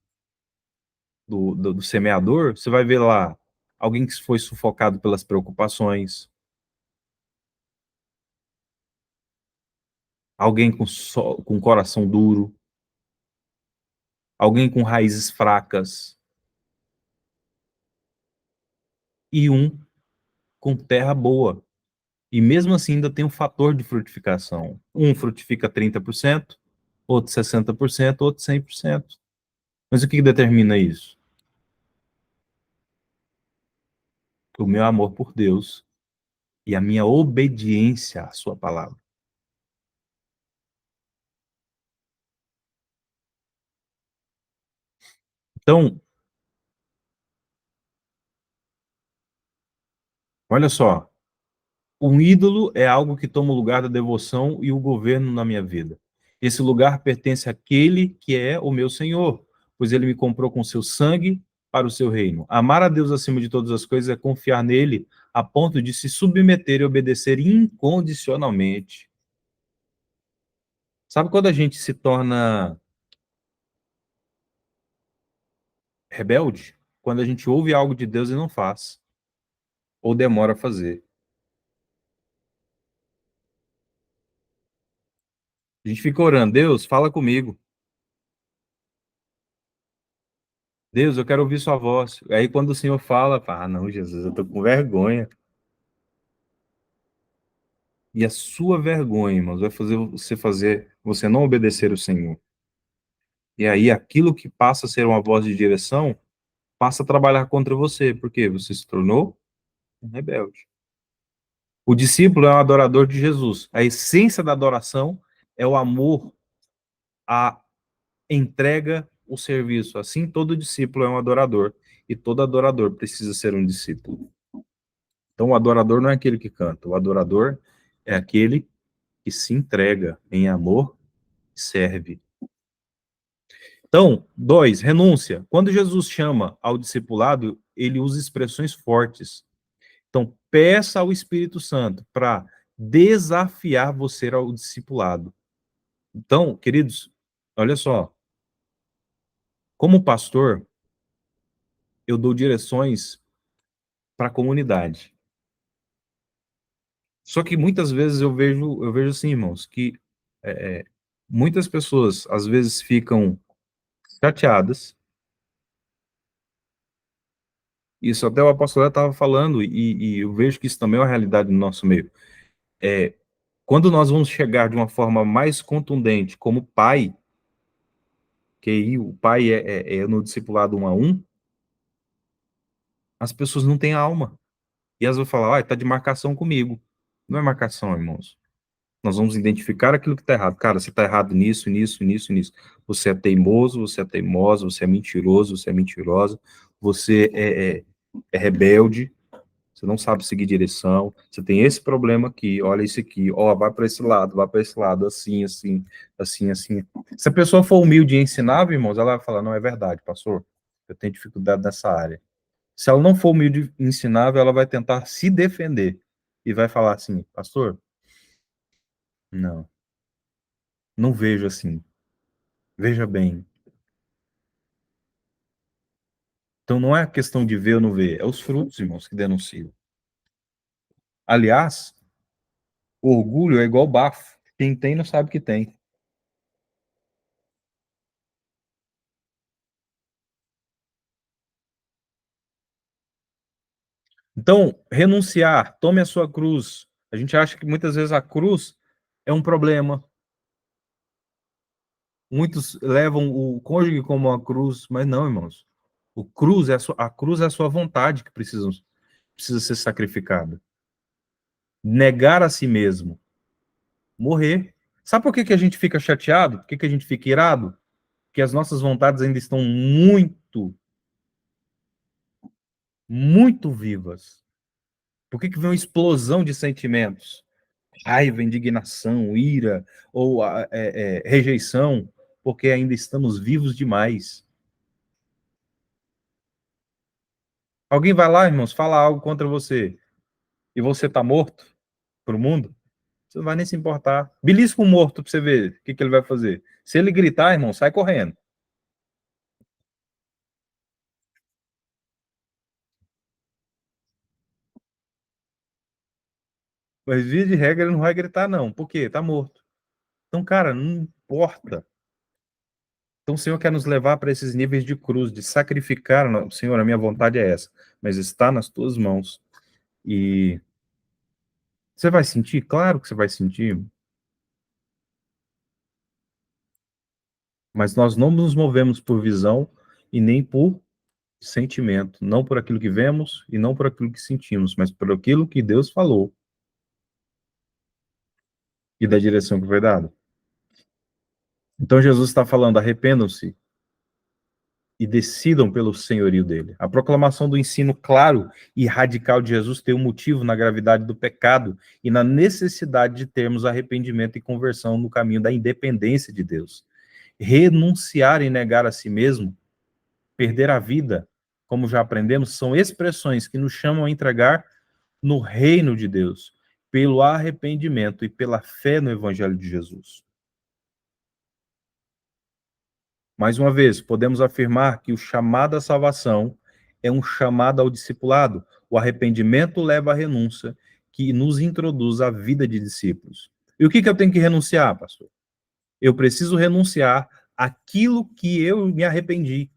semeador, você vai ver lá alguém que foi sufocado pelas preocupações, alguém com coração duro, alguém com raízes fracas, e um com terra boa. E mesmo assim ainda tem um fator de frutificação. Um frutifica 30%, outro 60%, outro 100%. Mas o que determina isso? O meu amor por Deus e a minha obediência à sua palavra. Então, olha só, um ídolo é algo que toma o lugar da devoção e o governo na minha vida. Esse lugar pertence àquele que é o meu Senhor, pois ele me comprou com seu sangue para o seu reino. Amar a Deus acima de todas as coisas é confiar nele a ponto de se submeter e obedecer incondicionalmente. Sabe quando a gente se torna rebelde? Quando a gente ouve algo de Deus e não faz, ou demora a fazer. A gente fica orando, Deus, fala comigo. Deus, eu quero ouvir sua voz. Aí quando o Senhor fala, não, Jesus, eu tô com vergonha. E a sua vergonha, irmãos, vai fazer você não obedecer o Senhor. E aí aquilo que passa a ser uma voz de direção, passa a trabalhar contra você, porque você se tornou um rebelde. O discípulo é um adorador de Jesus. A essência da adoração é o amor, a entrega, o serviço. Assim, todo discípulo é um adorador. E todo adorador precisa ser um discípulo. Então, o adorador não é aquele que canta. O adorador é aquele que se entrega em amor e serve. Então, 2, renúncia. Quando Jesus chama ao discipulado, ele usa expressões fortes. Então, peça ao Espírito Santo para desafiar você ao discipulado. Então, queridos, olha só. Como pastor, eu dou direções para a comunidade. Só que muitas vezes eu vejo assim, irmãos, que muitas pessoas às vezes ficam chateadas. Isso até o apóstolo estava falando, e eu vejo que isso também é uma realidade no nosso meio. Quando nós vamos chegar de uma forma mais contundente como pai, que aí o pai é no discipulado 1 a 1, As pessoas não têm alma. E elas vão falar, está de marcação comigo. Não é marcação, irmãos. Nós vamos identificar aquilo que está errado. Cara, você está errado nisso, nisso, nisso, nisso. Você é teimoso, você é teimosa, você é mentiroso, você é mentirosa, você é rebelde, você não sabe seguir direção, você tem esse problema aqui, olha isso aqui, ó, vai para esse lado, vai para esse lado, assim, assim, assim, assim. Se a pessoa for humilde e ensinar, irmãos, ela vai falar, não, é verdade, pastor, eu tenho dificuldade nessa área. Se ela não for humilde e ensinável, ela vai tentar se defender e vai falar assim, pastor, não, não vejo assim. Veja bem. Então não é a questão de ver ou não ver, é os frutos, irmãos, que denunciam. Aliás, o orgulho é igual bafo. Quem tem não sabe que tem. Então, renunciar, tome a sua cruz. A gente acha que muitas vezes a cruz é um problema. Muitos levam o cônjuge como a cruz, mas não, irmãos. A cruz é a sua vontade que precisa ser sacrificada. Negar a si mesmo. Morrer. Sabe por que que a gente fica chateado? Por que que a gente fica irado? Porque as nossas vontades ainda estão muito, muito vivas. Por que que vem uma explosão de sentimentos? Raiva, indignação, ira ou rejeição, porque ainda estamos vivos demais. Alguém vai lá, irmãos, fala algo contra você e você está morto para o mundo, você não vai nem se importar. Belisca um morto para você ver o que que ele vai fazer. Se ele gritar, irmão, sai correndo. Mas via de regra ele não vai gritar, não. Por quê? Tá morto. Então, cara, não importa. Então, o Senhor quer nos levar para esses níveis de cruz, de sacrificar. Senhor, a minha vontade é essa, mas está nas tuas mãos. E você vai sentir? Claro que você vai sentir. Mas nós não nos movemos por visão e nem por sentimento. Não por aquilo que vemos e não por aquilo que sentimos, mas por aquilo que Deus falou e da direção que foi dada. Então, Jesus está falando: arrependam-se e decidam pelo senhorio dele. A proclamação do ensino claro e radical de Jesus tem um motivo na gravidade do pecado e na necessidade de termos arrependimento e conversão no caminho da independência de Deus. Renunciar e negar a si mesmo, perder a vida, como já aprendemos, são expressões que nos chamam a entregar no reino de Deus, pelo arrependimento e pela fé no evangelho de Jesus. Mais uma vez, podemos afirmar que o chamado à salvação é um chamado ao discipulado. O arrependimento leva à renúncia, que nos introduz à vida de discípulos. E o que eu tenho que renunciar, pastor? Eu preciso renunciar àquilo que eu me arrependi.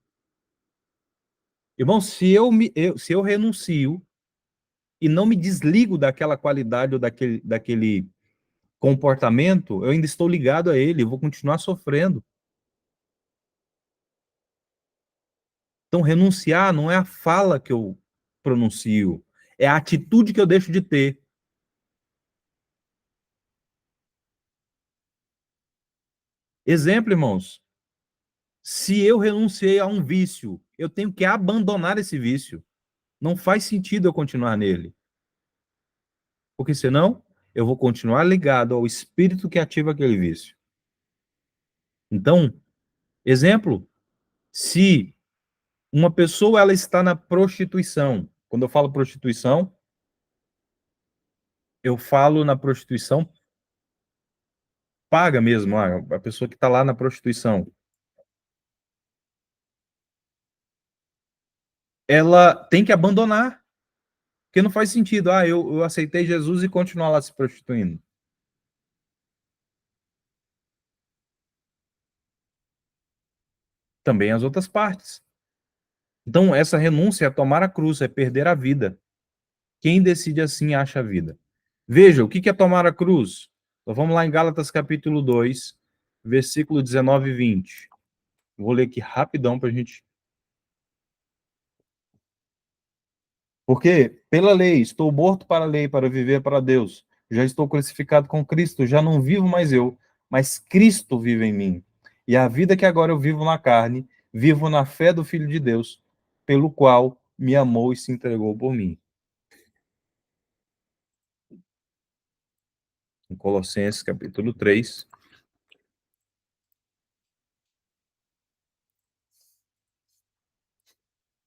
Irmão, se eu renuncio e não me desligo daquela qualidade ou daquele comportamento, eu ainda estou ligado a ele, eu vou continuar sofrendo. Então, renunciar não é a fala que eu pronuncio, é a atitude que eu deixo de ter. Exemplo, irmãos, se eu renunciei a um vício, eu tenho que abandonar esse vício. Não faz sentido eu continuar nele. Porque senão, eu vou continuar ligado ao espírito que ativa aquele vício. Então, exemplo, se uma pessoa ela está na prostituição, quando eu falo prostituição, eu falo na prostituição paga mesmo, a pessoa que está lá na prostituição. Ela tem que abandonar, porque não faz sentido. Eu aceitei Jesus e continuar lá se prostituindo. Também as outras partes. Então, essa renúncia é tomar a cruz, é perder a vida. Quem decide assim acha a vida. Veja, o que é tomar a cruz? Então, vamos lá em Gálatas capítulo 2, versículo 19 e 20. Vou ler aqui rapidão para a gente Porque, pela lei, estou morto para a lei, para viver para Deus. Já estou crucificado com Cristo, já não vivo mais eu, mas Cristo vive em mim. E a vida que agora eu vivo na carne, vivo na fé do Filho de Deus, pelo qual me amou e se entregou por mim. Em Colossenses, capítulo 3.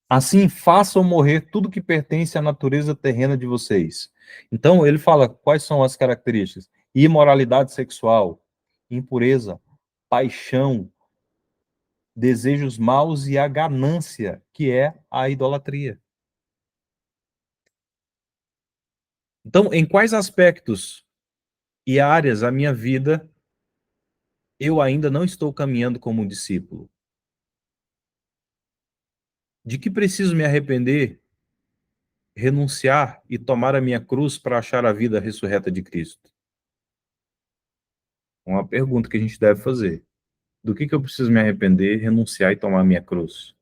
Assim, façam morrer tudo que pertence à natureza terrena de vocês. Então, ele fala quais são as características: imoralidade sexual, impureza, paixão, desejos maus e a ganância, que é a idolatria. Então, em quais aspectos e áreas da minha vida eu ainda não estou caminhando como um discípulo? De que preciso me arrepender, renunciar e tomar a minha cruz para achar a vida ressurreta de Cristo? Uma pergunta que a gente deve fazer. Do que eu preciso me arrepender, renunciar e tomar a minha cruz?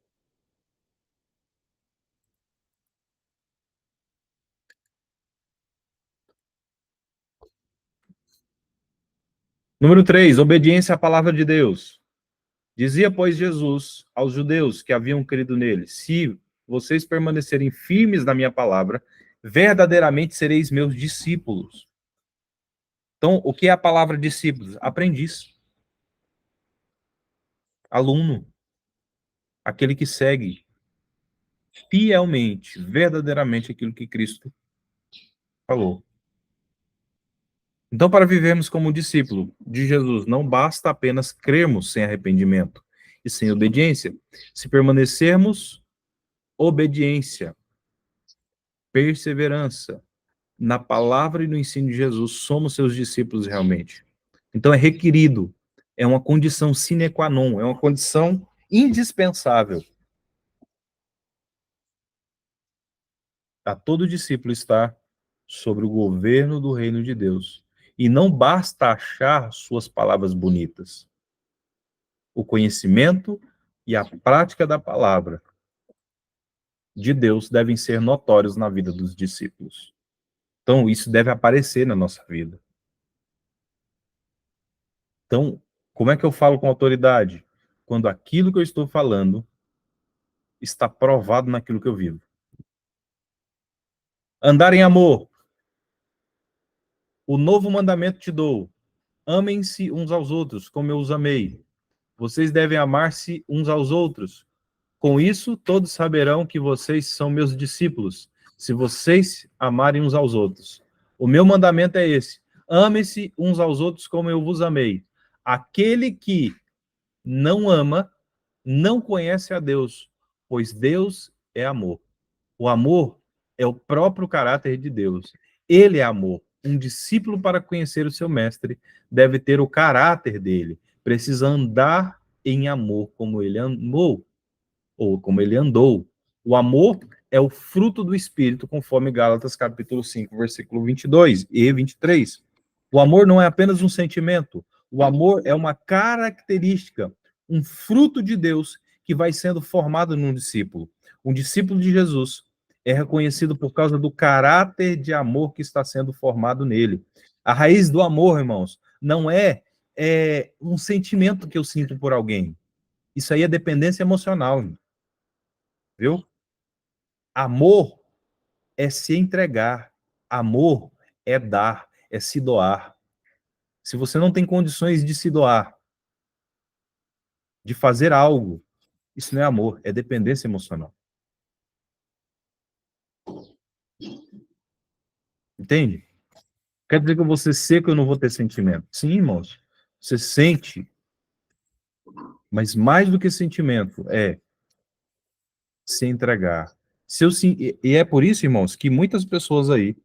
Número 3, obediência à palavra de Deus. Dizia, pois, Jesus aos judeus que haviam crido nele: se vocês permanecerem firmes na minha palavra, verdadeiramente sereis meus discípulos. Então, o que é a palavra discípulos? Aprendiz, aluno, aquele que segue fielmente, verdadeiramente aquilo que Cristo falou. Então, para vivermos como discípulo de Jesus, não basta apenas crermos sem arrependimento e sem obediência. Se permanecermos, obediência, perseverança na palavra e no ensino de Jesus, somos seus discípulos realmente. Então, é requerido, é uma condição sine qua non, é uma condição indispensável a todo discípulo estar sobre o governo do reino de Deus. E não basta achar suas palavras bonitas. O conhecimento e a prática da palavra de Deus devem ser notórios na vida dos discípulos. Então, isso deve aparecer na nossa vida. Então, como é que eu falo com autoridade? Quando aquilo que eu estou falando está provado naquilo que eu vivo. Andar em amor. O novo mandamento te dou. Amem-se uns aos outros, como eu os amei. Vocês devem amar-se uns aos outros. Com isso, todos saberão que vocês são meus discípulos, se vocês amarem uns aos outros. O meu mandamento é esse: ame-se uns aos outros como eu vos amei. Aquele que não ama, não conhece a Deus, pois Deus é amor. O amor é o próprio caráter de Deus. Ele é amor. Um discípulo, para conhecer o seu mestre, deve ter o caráter dele. Precisa andar em amor, como ele amou, ou como ele andou. O amor é o fruto do Espírito, conforme Gálatas capítulo 5, versículo 22 e 23. O amor não é apenas um sentimento. O amor é uma característica, um fruto de Deus que vai sendo formado num discípulo. Um discípulo de Jesus é reconhecido por causa do caráter de amor que está sendo formado nele. A raiz do amor, irmãos, não é um sentimento que eu sinto por alguém. Isso aí é dependência emocional, viu? Amor é se entregar. Amor é dar, é se doar. Se você não tem condições de se doar, de fazer algo, isso não é amor, é dependência emocional. Entende? Quer dizer que eu vou ser seco e eu não vou ter sentimento. Sim, irmãos. Você sente, mas mais do que sentimento, é se entregar. E é por isso, irmãos, que muitas pessoas aí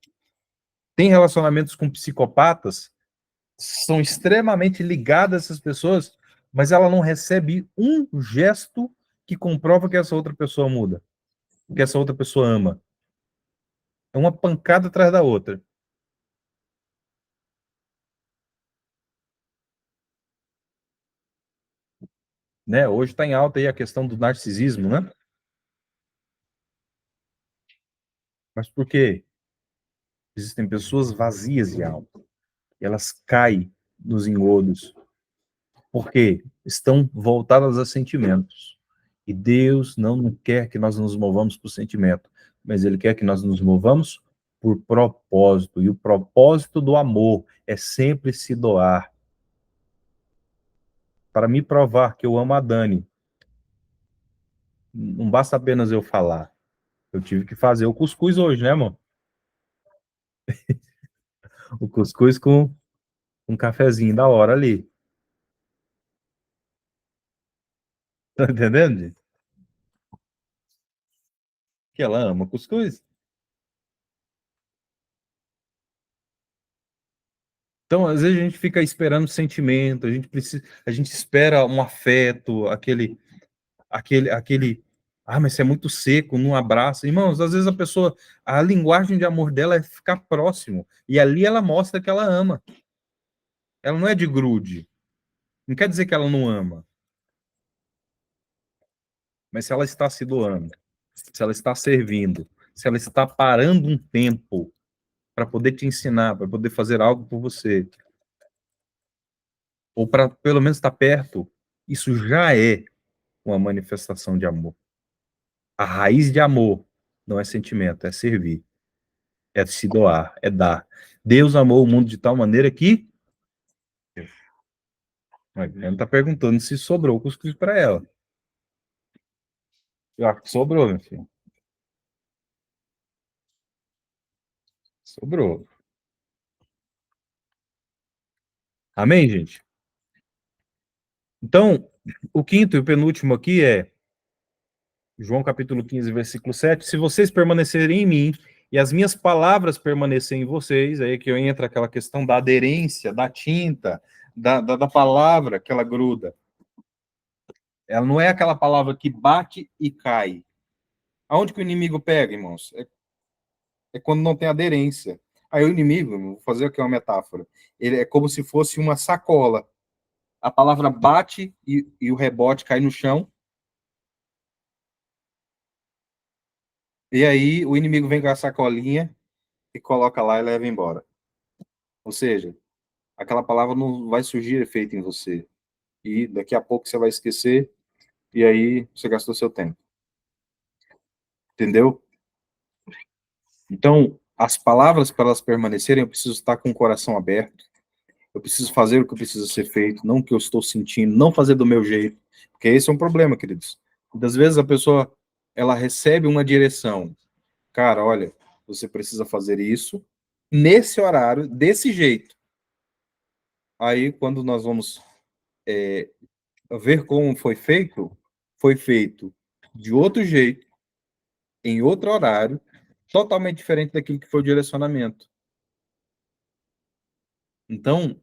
têm relacionamentos com psicopatas, são extremamente ligadas a essas pessoas, mas ela não recebe um gesto que comprova que essa outra pessoa muda, que essa outra pessoa ama. É uma pancada atrás da outra. Né? Hoje está em alta aí a questão do narcisismo, né? Mas por quê? Existem pessoas vazias de alma. E elas caem nos engodos. Porque estão voltadas a sentimentos. E Deus não quer que nós nos movamos por sentimento, mas Ele quer que nós nos movamos por propósito. E o propósito do amor é sempre se doar. Para me provar que eu amo a Dani, não basta apenas eu falar. Eu tive que fazer o cuscuz hoje, né, amor? O cuscuz com um cafezinho da hora ali. Tá entendendo, gente? Que ela ama cuscuz. Então, às vezes a gente fica esperando sentimento, a gente espera um afeto, aquele, mas você é muito seco, não abraça. Irmãos, às vezes a linguagem de amor dela é ficar próximo, e ali ela mostra que ela ama. Ela não é de grude. Não quer dizer que ela não ama, mas se ela está se doando, se ela está servindo, se ela está parando um tempo para poder te ensinar, para poder fazer algo por você, ou para pelo menos estar perto, isso já é uma manifestação de amor. A raiz de amor não é sentimento, é servir, é se doar, é dar. Deus amou o mundo de tal maneira que. Ela está perguntando se sobrou cuscuz para ela. Eu acho que sobrou, meu filho. Sobrou. Amém, gente? Então, o quinto e o penúltimo aqui é João capítulo 15, versículo 7. Se vocês permanecerem em mim e as minhas palavras permanecerem em vocês, aí é que entra aquela questão da aderência, da tinta, da palavra que ela gruda. Ela não é aquela palavra que bate e cai. Aonde que o inimigo pega, irmãos? É quando não tem aderência. Aí o inimigo, vou fazer aqui uma metáfora, ele é como se fosse uma sacola. A palavra bate e o rebote cai no chão. E aí o inimigo vem com a sacolinha e coloca lá e leva embora. Ou seja, aquela palavra não vai surgir efeito em você. E daqui a pouco você vai esquecer e aí você gastou seu tempo. Entendeu? Então, as palavras, para elas permanecerem, eu preciso estar com o coração aberto. Eu preciso fazer o que precisa ser feito, não o que eu estou sentindo, não fazer do meu jeito. Porque esse é um problema, queridos. Muitas vezes a pessoa, ela recebe uma direção. Cara, olha, você precisa fazer isso nesse horário, desse jeito. Aí, quando nós vamos ver como foi feito de outro jeito, em outro horário, totalmente diferente daquilo que foi o direcionamento. Então,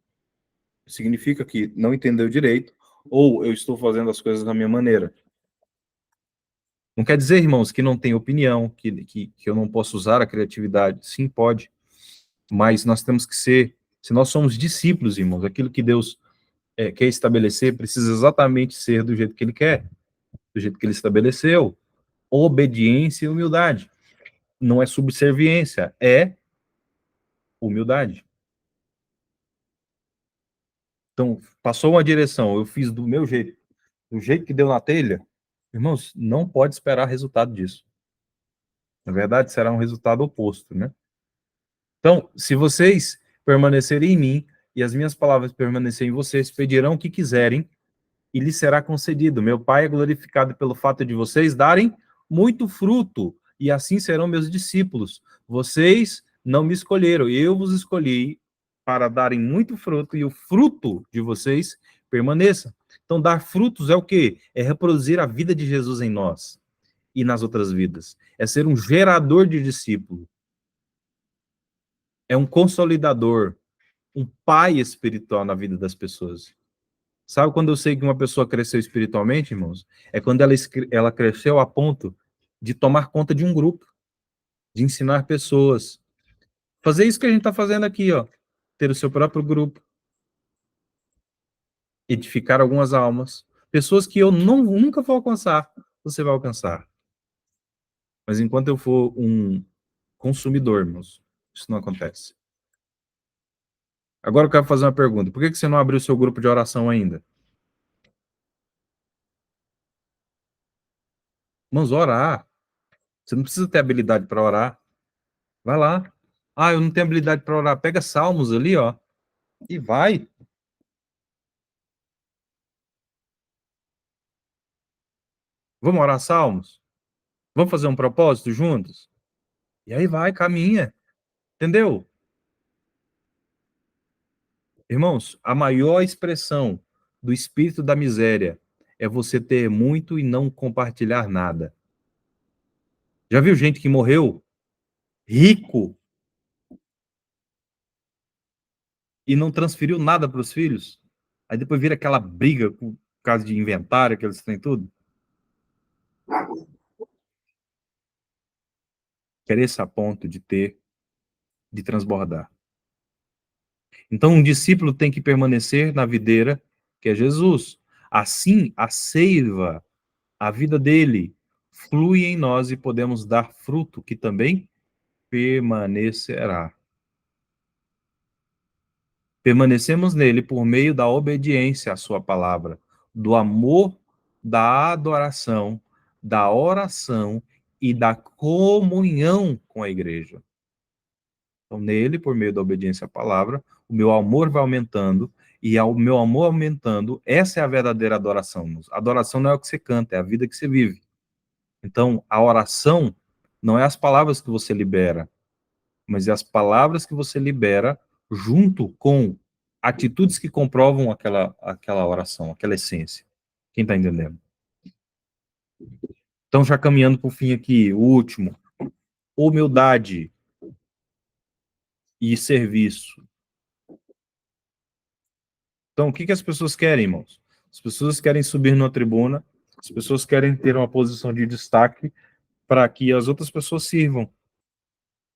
significa que não entendeu direito, ou eu estou fazendo as coisas da minha maneira. Não quer dizer, irmãos, que não tem opinião, que eu não posso usar a criatividade. Sim, pode. Mas nós temos que ser, se nós somos discípulos, irmãos, aquilo que Deus quer estabelecer precisa exatamente ser do jeito que Ele quer, do jeito que Ele estabeleceu. Obediência e humildade. Não é subserviência, é humildade. Então, passou uma direção, eu fiz do meu jeito, do jeito que deu na telha, irmãos, não pode esperar resultado disso. Na verdade, será um resultado oposto, né? Então, se vocês permanecerem em mim e as minhas palavras permanecerem em vocês, pedirão o que quiserem e lhes será concedido. Meu Pai é glorificado pelo fato de vocês darem muito fruto e assim serão meus discípulos. Vocês não me escolheram, eu vos escolhi para darem muito fruto e o fruto de vocês permaneça. Então, dar frutos é o quê? É reproduzir a vida de Jesus em nós e nas outras vidas. É ser um gerador de discípulo. É um consolidador, um pai espiritual na vida das pessoas. Sabe quando eu sei que uma pessoa cresceu espiritualmente, irmãos? É quando ela cresceu a ponto de tomar conta de um grupo, de ensinar pessoas. Fazer isso que a gente está fazendo aqui, ó. Ter o seu próprio grupo. Edificar algumas almas. Pessoas que eu nunca vou alcançar, você vai alcançar. Mas enquanto eu for um consumidor, irmãos. Isso não acontece. Agora eu quero fazer uma pergunta. Por que você não abriu o seu grupo de oração ainda? Irmãos, orar. Você não precisa ter habilidade para orar. Vai lá. Ah, eu não tenho habilidade para orar. Pega Salmos ali, ó, e vai. Vamos orar Salmos? Vamos fazer um propósito juntos? E aí vai, caminha. Entendeu? Irmãos, a maior expressão do espírito da miséria é você ter muito e não compartilhar nada. Já viu gente que morreu rico e não transferiu nada para os filhos? Aí depois vira aquela briga por causa de inventário, aqueles têm tudo. Querer-se a ponto de ter, de transbordar. Então, um discípulo tem que permanecer na videira, que é Jesus. Assim, a seiva, a vida dele, flui em nós e podemos dar fruto que também permanecerá. Permanecemos nele por meio da obediência à sua palavra, do amor, da adoração, da oração e da comunhão com a igreja. Então, nele, por meio da obediência à palavra, o meu amor vai aumentando, e ao meu amor aumentando, essa é a verdadeira adoração. A adoração não é o que você canta, é a vida que você vive. Então, a oração não é as palavras que você libera, mas é as palavras que você libera junto com atitudes que comprovam aquela oração, aquela essência. Quem está entendendo? Então, já caminhando para o fim aqui, o último. Humildade e serviço. Então, o que as pessoas querem, irmãos? As pessoas querem subir numa tribuna, as pessoas querem ter uma posição de destaque para que as outras pessoas sirvam.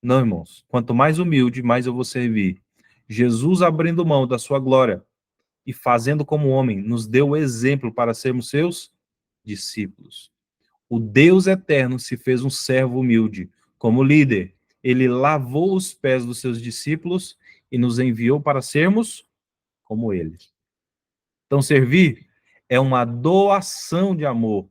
Não, irmãos. Quanto mais humilde, mais eu vou servir. Jesus, abrindo mão da sua glória e fazendo como homem, nos deu o exemplo para sermos seus discípulos. O Deus eterno se fez um servo humilde. Como líder, ele lavou os pés dos seus discípulos e nos enviou para sermos como eles. Então, servir é uma doação de amor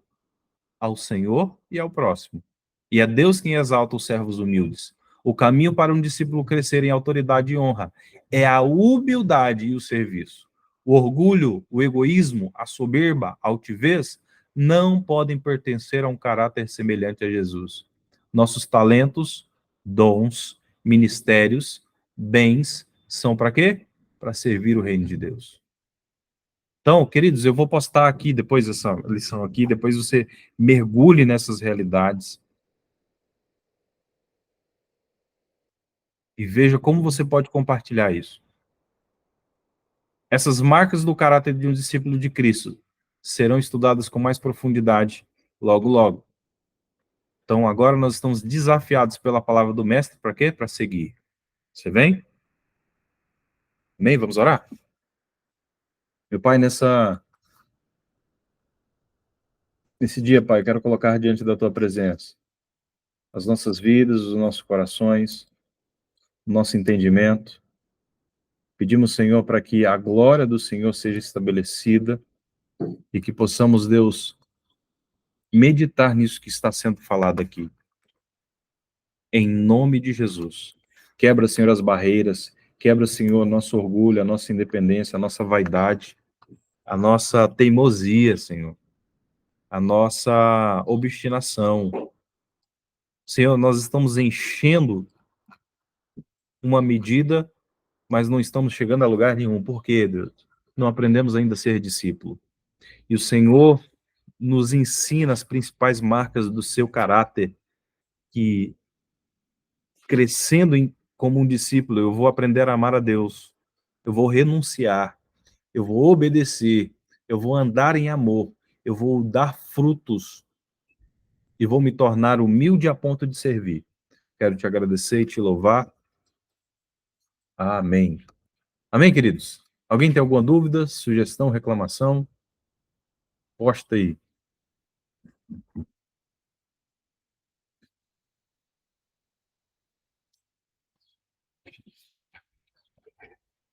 ao Senhor e ao próximo. E é Deus quem exalta os servos humildes. O caminho para um discípulo crescer em autoridade e honra é a humildade e o serviço. O orgulho, o egoísmo, a soberba, a altivez não podem pertencer a um caráter semelhante a Jesus. Nossos talentos, dons, ministérios, bens são para quê? Para servir o reino de Deus. Então, queridos, eu vou postar aqui depois essa lição aqui, depois você mergulhe nessas realidades e veja como você pode compartilhar isso. Essas marcas do caráter de um discípulo de Cristo serão estudadas com mais profundidade logo, logo. Então, agora nós estamos desafiados pela palavra do Mestre, para quê? Para seguir. Você vem? Amém? Vamos orar? Meu Pai, nesse dia, Pai, quero colocar diante da Tua presença as nossas vidas, os nossos corações, o nosso entendimento. Pedimos, Senhor, para que a glória do Senhor seja estabelecida e que possamos, Deus, meditar nisso que está sendo falado aqui. Em nome de Jesus. Quebra, Senhor, as barreiras. Quebra, Senhor, nosso orgulho, a nossa independência, a nossa vaidade, a nossa teimosia, Senhor. A nossa obstinação. Senhor, nós estamos enchendo uma medida, mas não estamos chegando a lugar nenhum. Por quê, Deus? Não aprendemos ainda a ser discípulo. E o Senhor nos ensina as principais marcas do seu caráter, que crescendo como um discípulo, eu vou aprender a amar a Deus, eu vou renunciar, eu vou obedecer, eu vou andar em amor, eu vou dar frutos e vou me tornar humilde a ponto de servir. Quero te agradecer e te louvar. Amém. Amém, queridos? Alguém tem alguma dúvida, sugestão, reclamação? Posta aí.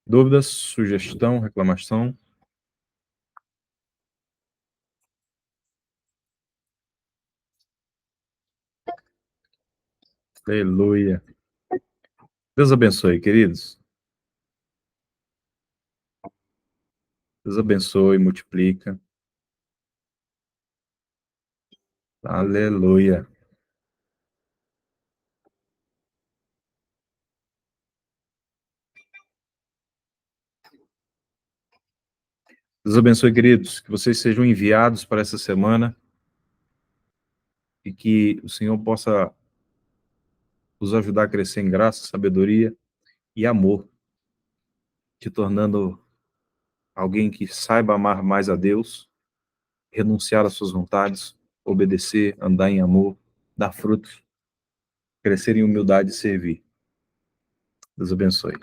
Dúvidas, sugestão, reclamação? Aleluia. Deus abençoe, queridos. Deus abençoe, multiplica. Aleluia. Deus abençoe, queridos, que vocês sejam enviados para essa semana e que o Senhor possa nos ajudar a crescer em graça, sabedoria e amor, te tornando alguém que saiba amar mais a Deus, renunciar às suas vontades, obedecer, andar em amor, dar frutos, crescer em humildade e servir. Deus abençoe.